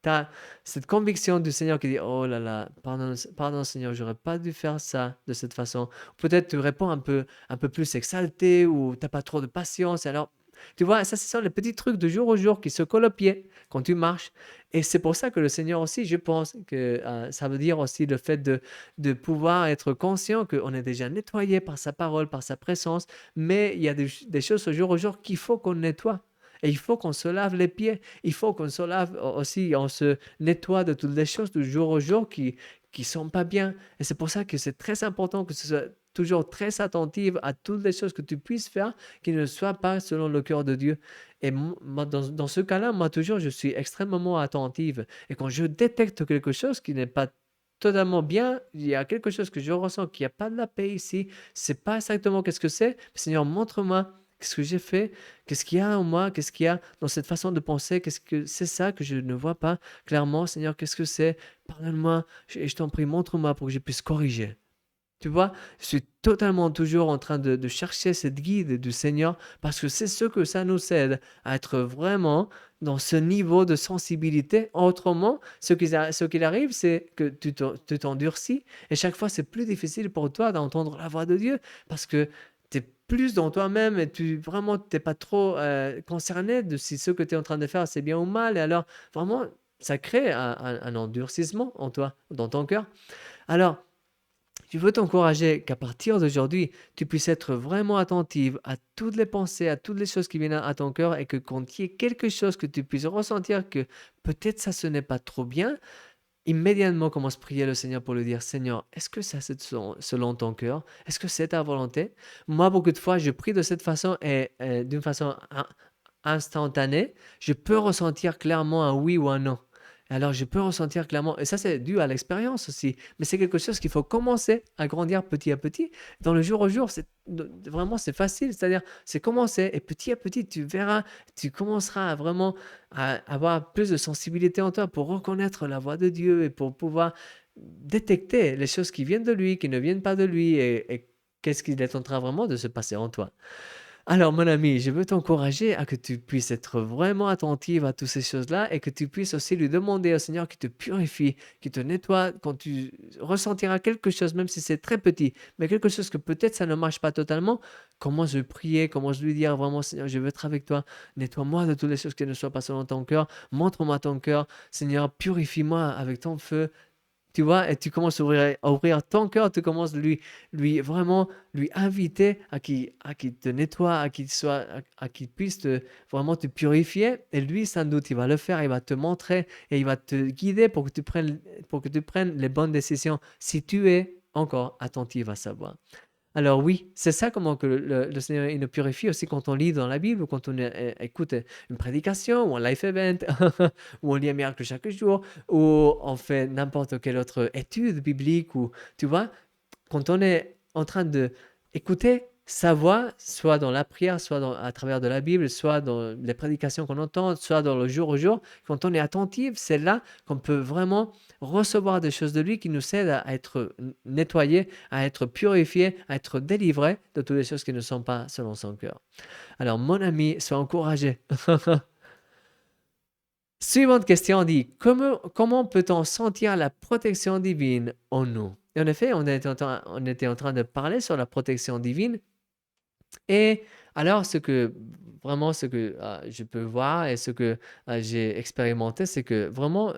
Speaker 1: tu as cette conviction du Seigneur qui dit, oh là là, pardon, pardon Seigneur, j'aurais pas dû faire ça de cette façon. Peut-être tu réponds un peu plus exalté, ou tu n'as pas trop de patience. Alors, tu vois, ça, ce sont les petits trucs de jour au jour qui se collent aux pieds quand tu marches. Et c'est pour ça que le Seigneur aussi, je pense que ça veut dire aussi le fait de pouvoir être conscient qu'on est déjà nettoyé par sa parole, par sa présence, mais il y a des choses au jour qu'il faut qu'on nettoie. Et il faut qu'on se lave les pieds. Il faut qu'on se lave aussi, on se nettoie de toutes les choses du jour au jour qui sont pas bien. Et c'est pour ça que c'est très important que ce soit toujours très attentive à toutes les choses que tu puisses faire qui ne soient pas selon le cœur de Dieu. Et moi, dans ce cas-là, moi toujours, je suis extrêmement attentive. Et quand je détecte quelque chose qui n'est pas totalement bien, il y a quelque chose que je ressens qu'il n'y a pas de la paix ici, c'est pas exactement qu'est-ce que c'est. Seigneur, montre-moi qu'est-ce que j'ai fait, qu'est-ce qu'il y a en moi, qu'est-ce qu'il y a dans cette façon de penser, qu'est-ce que c'est ça que je ne vois pas clairement, Seigneur, qu'est-ce que c'est? Pardonne-moi, je t'en prie, montre-moi pour que je puisse corriger. Tu vois, je suis totalement toujours en train de chercher cette guide du Seigneur parce que c'est ce que ça nous aide à être vraiment dans ce niveau de sensibilité. Autrement, ce qu'il arrive, c'est que tu t'endurcis et chaque fois, c'est plus difficile pour toi d'entendre la voix de Dieu parce que tu es plus dans toi-même et tu vraiment, tu n'es pas trop concerné de si ce que tu es en train de faire, c'est bien ou mal. Et alors, vraiment, ça crée un endurcissement en toi, dans ton cœur. Alors, je veux t'encourager qu'à partir d'aujourd'hui, tu puisses être vraiment attentive à toutes les pensées, à toutes les choses qui viennent à ton cœur et que quand il y ait quelque chose que tu puisses ressentir que peut-être ça ce n'est pas trop bien, immédiatement commence à prier le Seigneur pour lui dire, Seigneur, est-ce que ça c'est selon ton cœur? Est-ce que c'est ta volonté? Moi, beaucoup de fois, je prie de cette façon et d'une façon instantanée, je peux ressentir clairement un oui ou un non. Alors, je peux ressentir clairement, et ça, c'est dû à l'expérience aussi, mais c'est quelque chose qu'il faut commencer à grandir petit à petit. Dans le jour au jour, vraiment, c'est facile, c'est-à-dire, c'est commencer, et petit à petit, tu verras, tu commenceras à vraiment avoir plus de sensibilité en toi pour reconnaître la voix de Dieu et pour pouvoir détecter les choses qui viennent de lui, qui ne viennent pas de lui, et qu'est-ce qu'il est en train vraiment de se passer en toi. Alors, mon ami, je veux t'encourager à que tu puisses être vraiment attentive à toutes ces choses-là et que tu puisses aussi lui demander au Seigneur qui te purifie, qui te nettoie quand tu ressentiras quelque chose, même si c'est très petit, mais quelque chose que peut-être ça ne marche pas totalement. Commence à prier, commence à lui dire vraiment, Seigneur, je veux être avec toi. Nettoie-moi de toutes les choses qui ne soient pas selon ton cœur. Montre-moi ton cœur. Seigneur, purifie-moi avec ton feu. Tu vois, et tu commences à ouvrir ton cœur, tu commences lui vraiment lui inviter à qu'il te nettoie, à qu'il puisse vraiment te purifier. Et lui, sans doute, il va le faire, il va te montrer et il va te guider pour que tu prennes les bonnes décisions si tu es encore attentif à sa voix. Alors oui, c'est ça comment que le Seigneur il nous purifie aussi quand on lit dans la Bible ou quand on écoute une prédication ou un life event ou on lit un miracle chaque jour ou on fait n'importe quelle autre étude biblique ou tu vois, quand on est en train de écouter sa voix, soit dans la prière, soit à travers de la Bible, soit dans les prédications qu'on entend, soit dans le jour au jour, quand on est attentif, c'est là qu'on peut vraiment recevoir des choses de lui qui nous aident à être nettoyés, à être purifiés, à être délivrés de toutes les choses qui ne sont pas selon son cœur. Alors, mon ami, sois encouragé. Suivante question dit, comment peut-on sentir la protection divine en nous? Et en effet, on était en train de parler sur la protection divine. Et alors, ce que je peux voir et ce que j'ai expérimenté, c'est que vraiment,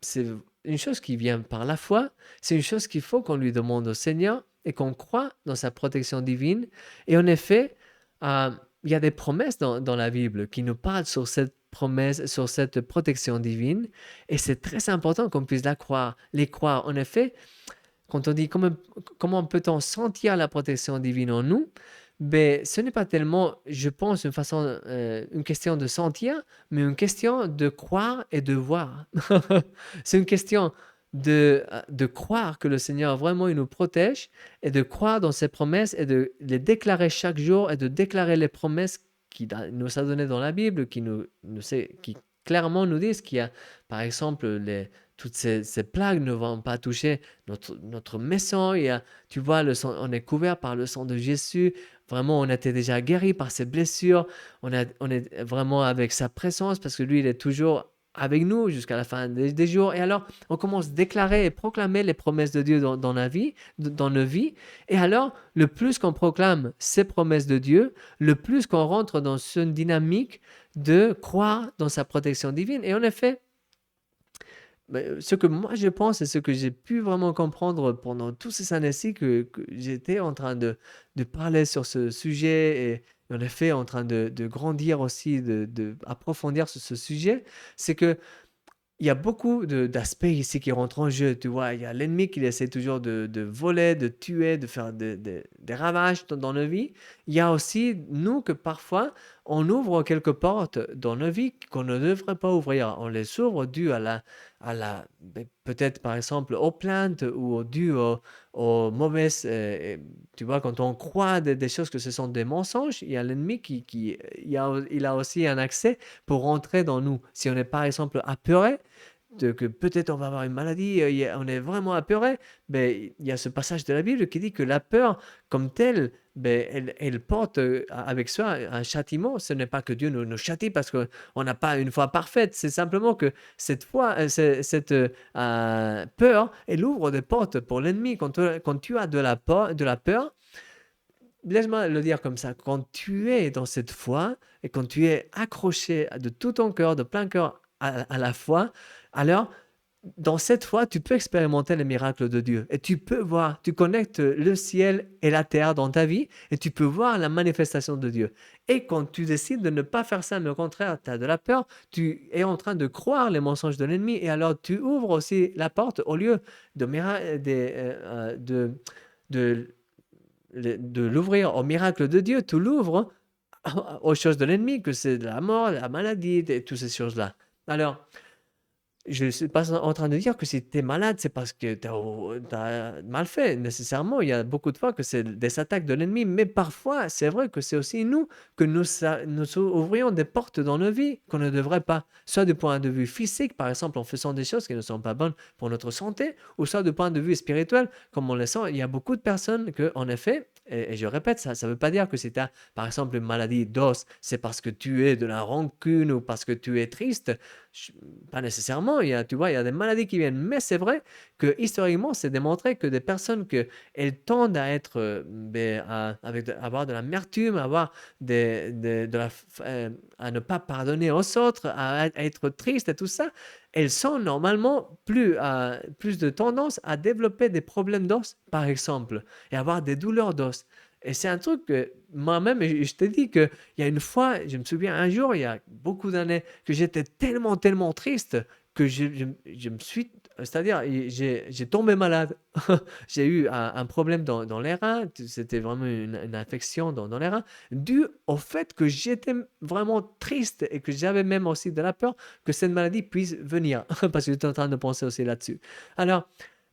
Speaker 1: c'est une chose qui vient par la foi, c'est une chose qu'il faut qu'on lui demande au Seigneur et qu'on croit dans sa protection divine. Et en effet, euh, il y a des promesses dans la Bible qui nous parlent sur cette promesse, sur cette protection divine. Et c'est très important qu'on puisse les croire. En effet, quand on dit comment peut-on sentir la protection divine en nous, ben, ce n'est pas tellement, je pense, une question de sentir, mais une question de croire et de voir. C'est une question de croire que le Seigneur vraiment il nous protège et de croire dans ses promesses et de les déclarer chaque jour et de déclarer les promesses qu'il nous a données dans la Bible, qui clairement nous disent qu'il y a, par exemple, toutes ces plagues ne vont pas toucher notre maison. Tu vois, on est couvert par le sang de Jésus. Vraiment, on a été déjà guéri par ses blessures. On est vraiment avec sa présence parce que lui, il est toujours avec nous jusqu'à la fin des jours. Et alors, on commence à déclarer et proclamer les promesses de Dieu dans la vie, dans nos vies. Et alors, le plus qu'on proclame ces promesses de Dieu, le plus qu'on rentre dans une dynamique de croire dans sa protection divine. Et en effet, ce que moi je pense et ce que j'ai pu vraiment comprendre pendant toutes ces années-ci que j'étais en train de parler sur ce sujet et en effet en train de grandir aussi, de approfondir sur ce sujet, c'est que il y a beaucoup d'aspects ici qui rentrent en jeu, tu vois. Il y a l'ennemi qui essaie toujours de voler, de tuer, de faire des ravages dans nos vies. Il y a aussi nous que parfois, on ouvre quelques portes dans nos vies qu'on ne devrait pas ouvrir. On les ouvre dû peut-être par exemple aux plaintes ou dû aux mauvaises, tu vois, quand on croit des choses que ce sont des mensonges, il y a l'ennemi il a aussi un accès pour rentrer dans nous. Si on est par exemple apeuré, que peut-être on va avoir une maladie, on est vraiment apeuré, ben, il y a ce passage de la Bible qui dit que la peur comme telle, ben, elle porte avec soi un châtiment. Ce n'est pas que Dieu nous châtie parce qu'on n'a pas une foi parfaite, c'est simplement que cette peur, elle ouvre des portes pour l'ennemi. Quand tu as de la peur, laisse-moi le dire comme ça, quand tu es dans cette foi et quand tu es accroché de tout ton cœur, de plein cœur à la foi, alors dans cette foi, tu peux expérimenter les miracles de Dieu et tu peux voir, tu connectes le ciel et la terre dans ta vie et tu peux voir la manifestation de Dieu. Et quand tu décides de ne pas faire ça, mais au contraire, tu as de la peur, tu es en train de croire les mensonges de l'ennemi et alors tu ouvres aussi la porte au lieu de l'ouvrir au miracle de Dieu, tu l'ouvres aux choses de l'ennemi, que c'est la mort, la maladie, et toutes ces choses-là. Alors, je ne suis pas en train de dire que si tu es malade, c'est parce que tu as mal fait. Nécessairement, il y a beaucoup de fois que c'est des attaques de l'ennemi, mais parfois, c'est vrai que c'est aussi nous que nous ouvrions des portes dans nos vies qu'on ne devrait pas. Soit du point de vue physique, par exemple, en faisant des choses qui ne sont pas bonnes pour notre santé, ou soit du point de vue spirituel, comme on le sent. Il y a beaucoup de personnes que, en effet, et je répète, ça ne veut pas dire que si tu as, par exemple, une maladie d'os, c'est parce que tu es de la rancune ou parce que tu es triste. Pas nécessairement, tu vois, il y a des maladies qui viennent, mais c'est vrai que historiquement, c'est démontré que des personnes elles tendent à être, avoir de l'amertume, à ne pas pardonner aux autres, à être triste et tout ça, elles sont normalement plus de tendance à développer des problèmes d'os, par exemple, et avoir des douleurs d'os. Et c'est un truc que moi-même, je te dis qu'il y a une fois, je me souviens un jour, il y a beaucoup d'années, que j'étais tellement, tellement triste que je me suis, c'est-à-dire, j'ai tombé malade. J'ai eu un problème dans les reins, c'était vraiment une infection dans les reins, dû au fait que j'étais vraiment triste et que j'avais même aussi de la peur que cette maladie puisse venir, parce que j'étais en train de penser aussi là-dessus. Alors,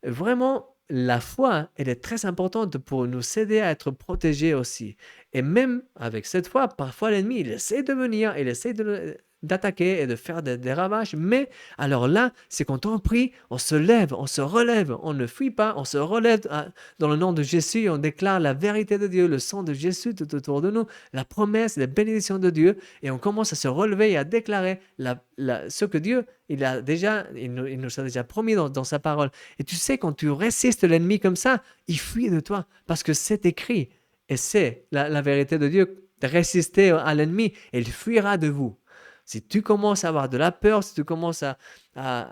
Speaker 1: vraiment, la foi, elle est très importante pour nous aider à être protégés aussi. Et même avec cette foi, parfois l'ennemi, il essaie de venir, il essaie d'attaquer et de faire des ravages. Mais alors là, c'est quand on prie, on se lève, on se relève, on ne fuit pas, on se relève dans le nom de Jésus, on déclare la vérité de Dieu, le sang de Jésus tout autour de nous, la promesse, les bénédictions de Dieu, et on commence à se relever et à déclarer ce que Dieu il nous a déjà promis dans sa parole. Et tu sais, quand tu résistes l'ennemi comme ça, il fuit de toi, parce que c'est écrit, et c'est la vérité de Dieu, de résister à l'ennemi, et il fuira de vous. Si tu commences à avoir de la peur, si tu commences à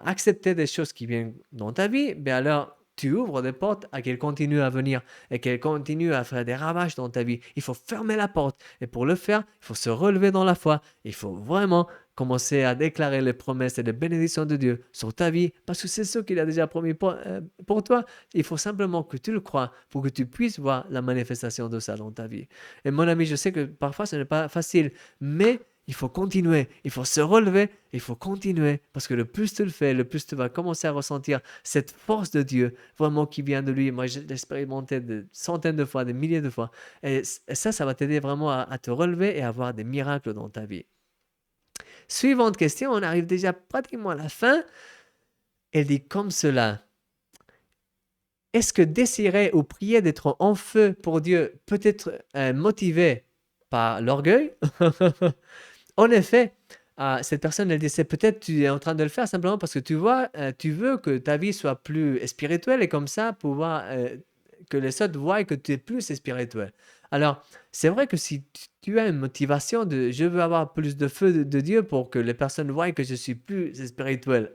Speaker 1: accepter des choses qui viennent dans ta vie, bien alors tu ouvres des portes à qu'elles continuent à venir et qu'elles continuent à faire des ravages dans ta vie. Il faut fermer la porte. Et pour le faire, il faut se relever dans la foi. Il faut vraiment commencer à déclarer les promesses et les bénédictions de Dieu sur ta vie parce que c'est ce qu'il a déjà promis pour toi. Il faut simplement que tu le crois pour que tu puisses voir la manifestation de ça dans ta vie. Et mon ami, je sais que parfois ce n'est pas facile, mais il faut continuer, il faut se relever, il faut continuer parce que le plus tu le fais, le plus tu vas commencer à ressentir cette force de Dieu vraiment qui vient de lui. Moi, je l'ai expérimenté des centaines de fois, des milliers de fois. Et ça va t'aider vraiment à te relever et à avoir des miracles dans ta vie. Suivante question, on arrive déjà pratiquement à la fin. Elle dit comme cela. Est-ce que désirer ou prier d'être en feu pour Dieu peut être motivé par l'orgueil? En effet, cette personne, elle disait peut-être tu es en train de le faire simplement parce que tu vois, tu veux que ta vie soit plus spirituelle et comme ça pouvoir que les autres voient que tu es plus spirituel. Alors, c'est vrai que si tu as une motivation de je veux avoir plus de feu de Dieu pour que les personnes voient que je suis plus spirituel,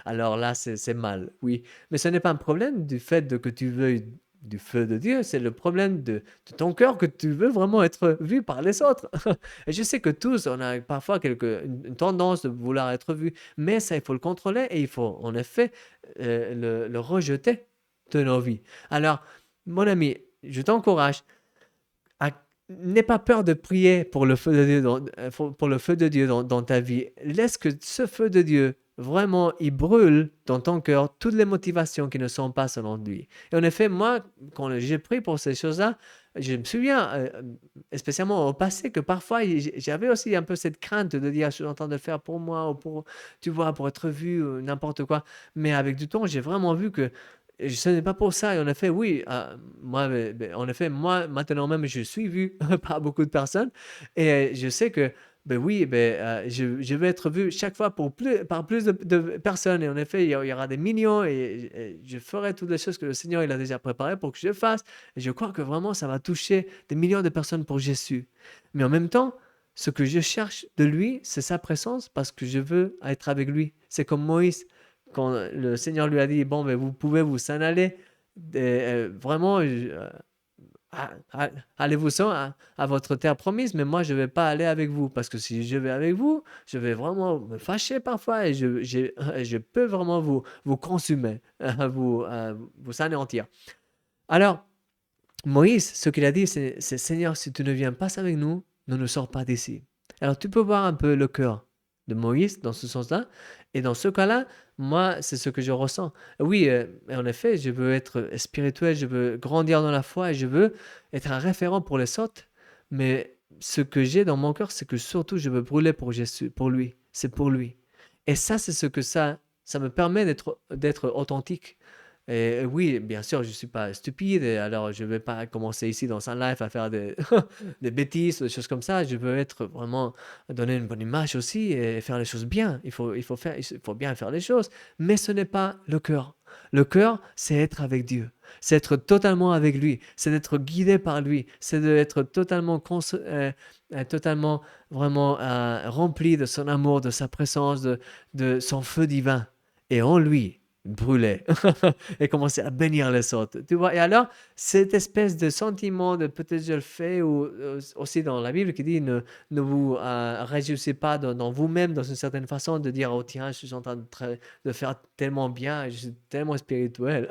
Speaker 1: alors là, c'est mal, oui. Mais ce n'est pas un problème du fait que tu veuilles du feu de Dieu, c'est le problème de ton cœur que tu veux vraiment être vu par les autres. Et je sais que tous, on a parfois une tendance de vouloir être vu, mais ça, il faut le contrôler et il faut en effet le rejeter de nos vies. Alors, mon ami, je t'encourage à n'aie pas peur de prier pour le feu de Dieu pour le feu de Dieu dans ta vie. Laisse que ce feu de Dieu, vraiment, il brûle dans ton cœur toutes les motivations qui ne sont pas selon lui. Et en effet, moi, quand j'ai prié pour ces choses-là, je me souviens, spécialement au passé, que parfois, j'avais aussi un peu cette crainte de dire, je suis en train de le faire pour moi, ou pour, tu vois, pour être vu, n'importe quoi. Mais avec du temps, j'ai vraiment vu que ce n'est pas pour ça. Et en effet, oui, moi, maintenant même, je suis vu par beaucoup de personnes. Et je sais que, ben oui, je vais être vu chaque fois par plus de personnes. Et en effet, il y aura des millions et je ferai toutes les choses que le Seigneur il a déjà préparées pour que je fasse. Et je crois que vraiment, ça va toucher des millions de personnes pour Jésus. Mais en même temps, ce que je cherche de lui, c'est sa présence parce que je veux être avec lui. C'est comme Moïse quand le Seigneur lui a dit, bon, mais vous pouvez vous s'en aller, vraiment, allez-vous-en à votre terre promise, mais moi, je ne vais pas aller avec vous, parce que si je vais avec vous, je vais vraiment me fâcher parfois et je peux vraiment vous consumer, vous anéantir. Alors, Moïse, ce qu'il a dit, c'est Seigneur, si tu ne viens pas avec nous, ne sors pas d'ici. Alors, tu peux voir un peu le cœur de Moïse dans ce sens-là. Et dans ce cas-là, moi, c'est ce que je ressens. Oui, en effet, je veux être spirituel, je veux grandir dans la foi et je veux être un référent pour les autres. Mais ce que j'ai dans mon cœur, c'est que surtout, je veux brûler pour Jésus, pour lui. C'est pour lui. Et ça, c'est ce que ça me permet d'être authentique. Et oui, bien sûr, je ne suis pas stupide, et alors je ne vais pas commencer ici dans un live à faire des bêtises, des choses comme ça. Je veux être vraiment donner une bonne image aussi et faire les choses bien. Il faut bien faire les choses, mais ce n'est pas le cœur. Le cœur, c'est être avec Dieu, c'est être totalement avec lui, c'est d'être guidé par lui, c'est d'être totalement vraiment rempli de son amour, de sa présence, de son feu divin. Et en lui, brûler et commencer à bénir les autres. Tu vois? Et alors, cette espèce de sentiment de peut-être je le fais, ou aussi dans la Bible qui dit ne vous réjouissez pas dans vous-même dans une certaine façon de dire oh tiens, je suis en train de faire tellement bien, je suis tellement spirituel.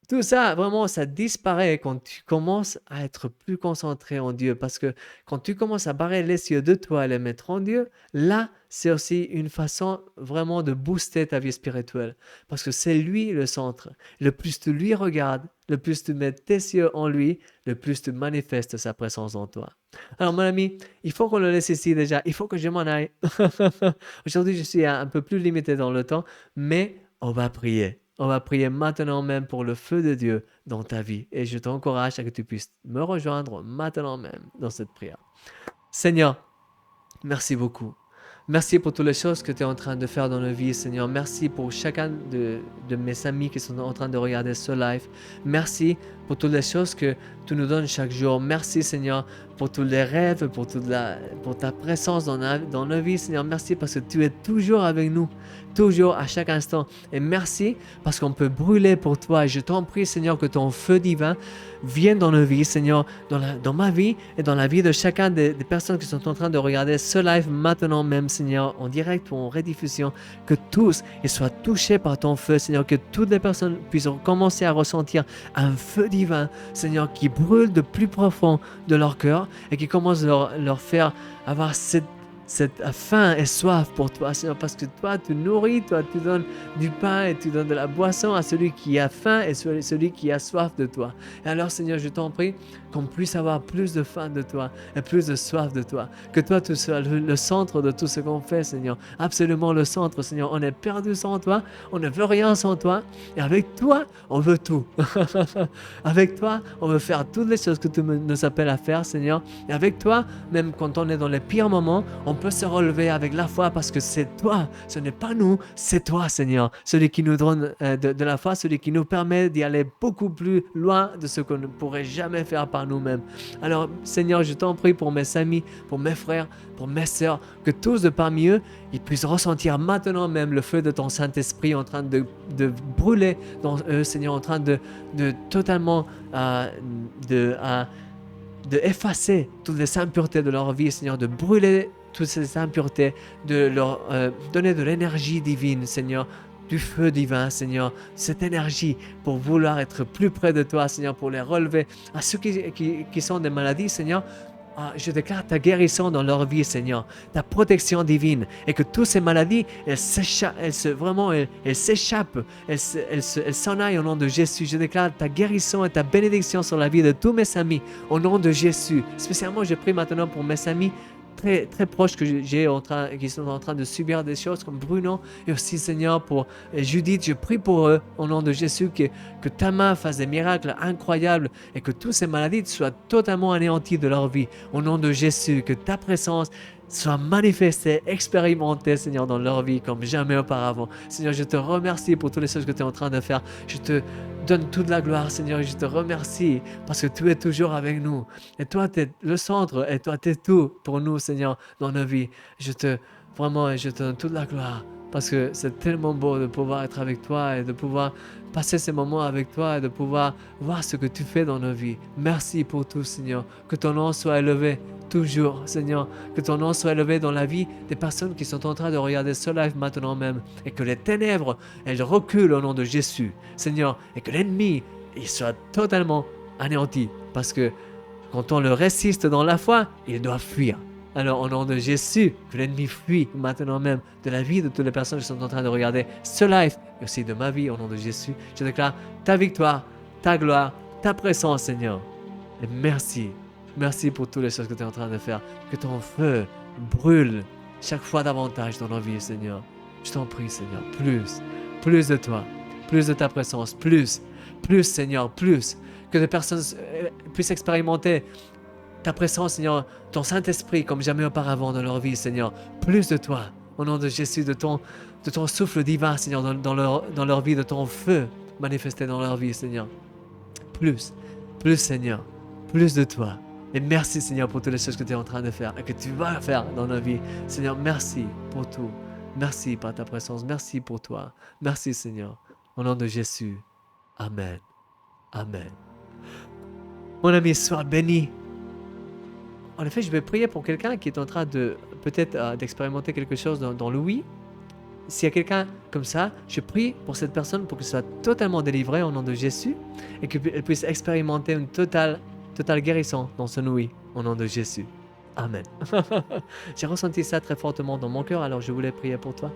Speaker 1: Tout ça, vraiment, ça disparaît quand tu commences à être plus concentré en Dieu. Parce que quand tu commences à barrer les yeux de toi et les mettre en Dieu, là, c'est aussi une façon vraiment de booster ta vie spirituelle. Parce que c'est lui le centre. Le plus tu lui regardes, le plus tu mets tes yeux en lui, le plus tu manifestes sa présence en toi. Alors, mon ami, il faut qu'on le laisse ici déjà. Il faut que je m'en aille. Aujourd'hui, je suis un peu plus limité dans le temps, mais on va prier. On va prier maintenant même pour le feu de Dieu dans ta vie. Et je t'encourage à que tu puisses me rejoindre maintenant même dans cette prière. Seigneur, merci beaucoup. Merci pour toutes les choses que tu es en train de faire dans nos vies, Seigneur. Merci pour chacun de mes amis qui sont en train de regarder ce live. Merci pour toutes les choses que tu nous donnes chaque jour. Merci, Seigneur, pour tous les rêves, pour ta présence dans nos vies, Seigneur. Merci parce que tu es toujours avec nous, toujours à chaque instant. Et merci parce qu'on peut brûler pour toi. Et je t'en prie, Seigneur, que ton feu divin vienne dans nos vies, Seigneur, dans ma vie et dans la vie de chacun des personnes qui sont en train de regarder ce live maintenant même, Seigneur, en direct ou en rediffusion. Que tous ils soient touchés par ton feu, Seigneur, que toutes les personnes puissent commencer à ressentir un feu divin, Seigneur, qui brûle de plus profond de leur cœur et qui commence à leur faire avoir cette faim et soif pour toi, Seigneur, parce que toi, tu nourris, toi, tu donnes du pain et tu donnes de la boisson à celui qui a faim et celui qui a soif de toi. Et alors, Seigneur, je t'en prie qu'on puisse avoir plus de faim de toi et plus de soif de toi. Que toi, tu sois le centre de tout ce qu'on fait, Seigneur. Absolument le centre, Seigneur. On est perdu sans toi, on ne veut rien sans toi. Et avec toi, on veut tout. Avec toi, on veut faire toutes les choses que tu nous appelles à faire, Seigneur. Et avec toi, même quand on est dans les pires moments, on peut se relever avec la foi parce que c'est toi, ce n'est pas nous, c'est toi, Seigneur, celui qui nous donne de la foi, celui qui nous permet d'y aller beaucoup plus loin de ce qu'on ne pourrait jamais faire par nous-mêmes. Alors, Seigneur, je t'en prie pour mes amis, pour mes frères, pour mes sœurs, que tous de parmi eux, ils puissent ressentir maintenant même le feu de ton Saint-Esprit en train de brûler dans eux, Seigneur, en train de totalement de effacer toutes les impuretés de leur vie, Seigneur, de brûler toutes ces impuretés, de leur donner de l'énergie divine, Seigneur, du feu divin, Seigneur, cette énergie pour vouloir être plus près de toi, Seigneur, pour les relever. À ceux qui sont des maladies, Seigneur, je déclare ta guérison dans leur vie, Seigneur, ta protection divine, et que toutes ces maladies, elles s'échappent, elles s'en aillent au nom de Jésus. Je déclare ta guérison et ta bénédiction sur la vie de tous mes amis, au nom de Jésus. Spécialement, je prie maintenant pour mes amis très, très proches qui sont en train de subir des choses comme Bruno et aussi, Seigneur, pour Judith. Je prie pour eux au nom de Jésus que ta main fasse des miracles incroyables et que toutes ces maladies soient totalement anéanties de leur vie au nom de Jésus, que ta présence soit manifestée, expérimentée, Seigneur, dans leur vie comme jamais auparavant. Seigneur, je te remercie pour toutes les choses que tu es en train de faire. Je te donne toute la gloire, Seigneur, et je te remercie parce que tu es toujours avec nous. Et toi, tu es le centre et toi, tu es tout pour nous, Seigneur, dans nos vies. Je te donne toute la gloire parce que c'est tellement beau de pouvoir être avec toi et de pouvoir passer ces moments avec toi et de pouvoir voir ce que tu fais dans nos vies. Merci pour tout, Seigneur. Que ton nom soit élevé toujours, Seigneur. Que ton nom soit élevé dans la vie des personnes qui sont en train de regarder ce live maintenant même. Et que les ténèbres, elles reculent au nom de Jésus, Seigneur. Et que l'ennemi, il soit totalement anéanti. Parce que quand on le résiste dans la foi, il doit fuir. Alors, au nom de Jésus, que l'ennemi fuit maintenant même de la vie de toutes les personnes qui sont en train de regarder ce live et aussi de ma vie, au nom de Jésus. Je déclare ta victoire, ta gloire, ta présence, Seigneur. Et merci. Merci pour toutes les choses que tu es en train de faire. Que ton feu brûle chaque fois davantage dans nos vies, Seigneur. Je t'en prie, Seigneur, plus de toi, plus de ta présence, plus, Seigneur, plus. Que des personnes puissent expérimenter ta présence, Seigneur, ton Saint-Esprit comme jamais auparavant dans leur vie, Seigneur. Plus de toi, au nom de Jésus, de ton souffle divin, Seigneur, dans leur vie, de ton feu manifesté dans leur vie, Seigneur. Plus, Seigneur, plus de toi. Et merci, Seigneur, pour toutes les choses que tu es en train de faire et que tu vas faire dans nos vies. Seigneur, merci pour tout. Merci par ta présence. Merci pour toi. Merci, Seigneur. Au nom de Jésus. Amen. Amen. Mon ami, sois béni. En effet, je vais prier pour quelqu'un qui est en train de peut-être d'expérimenter quelque chose dans le oui. S'il y a quelqu'un comme ça, je prie pour cette personne pour qu'elle soit totalement délivrée au nom de Jésus et qu'elle puisse expérimenter une totale guérison dans son oui au nom de Jésus. Amen. J'ai ressenti ça très fortement dans mon cœur, alors je voulais prier pour toi.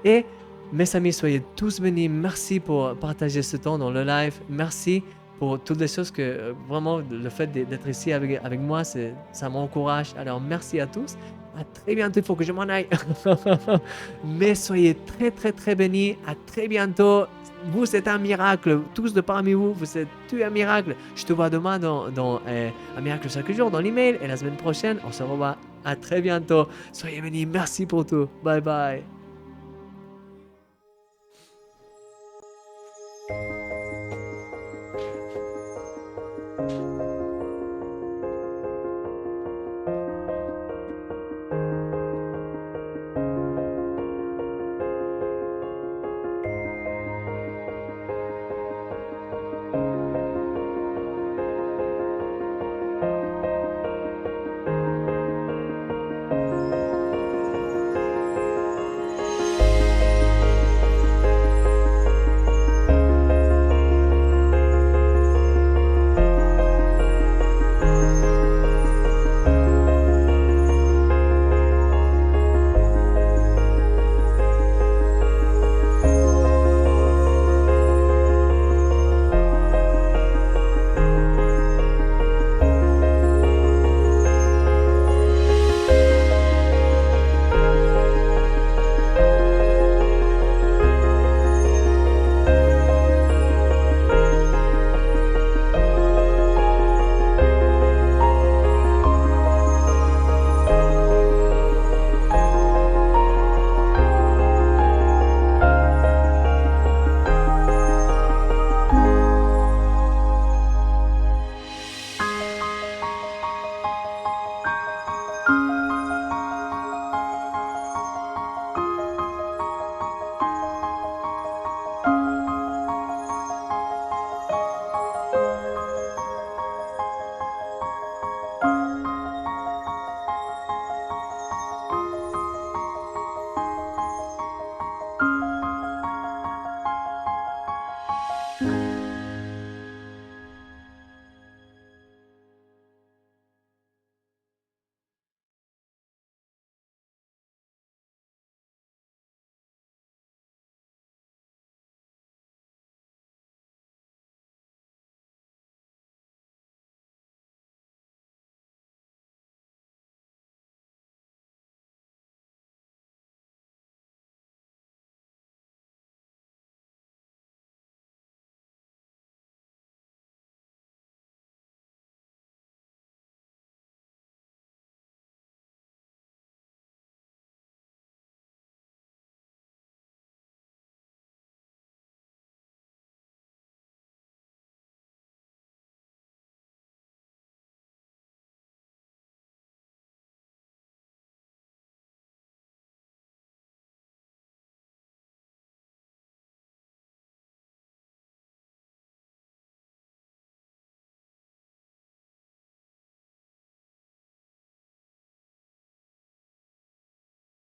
Speaker 1: Et mes amis, soyez tous bénis. Merci pour partager ce temps dans le live. Merci pour toutes les choses que vraiment le fait d'être ici avec moi, ça m'encourage. Alors merci à tous. À très bientôt, il faut que je m'en aille. Mais soyez très très très bénis. À très bientôt. Vous êtes un miracle. Tous de parmi vous, vous êtes un miracle. Je te vois demain dans un miracle chaque jour dans l'email. Et la semaine prochaine, on se revoit À très bientôt. Soyez bénis. Merci pour tout. Bye bye.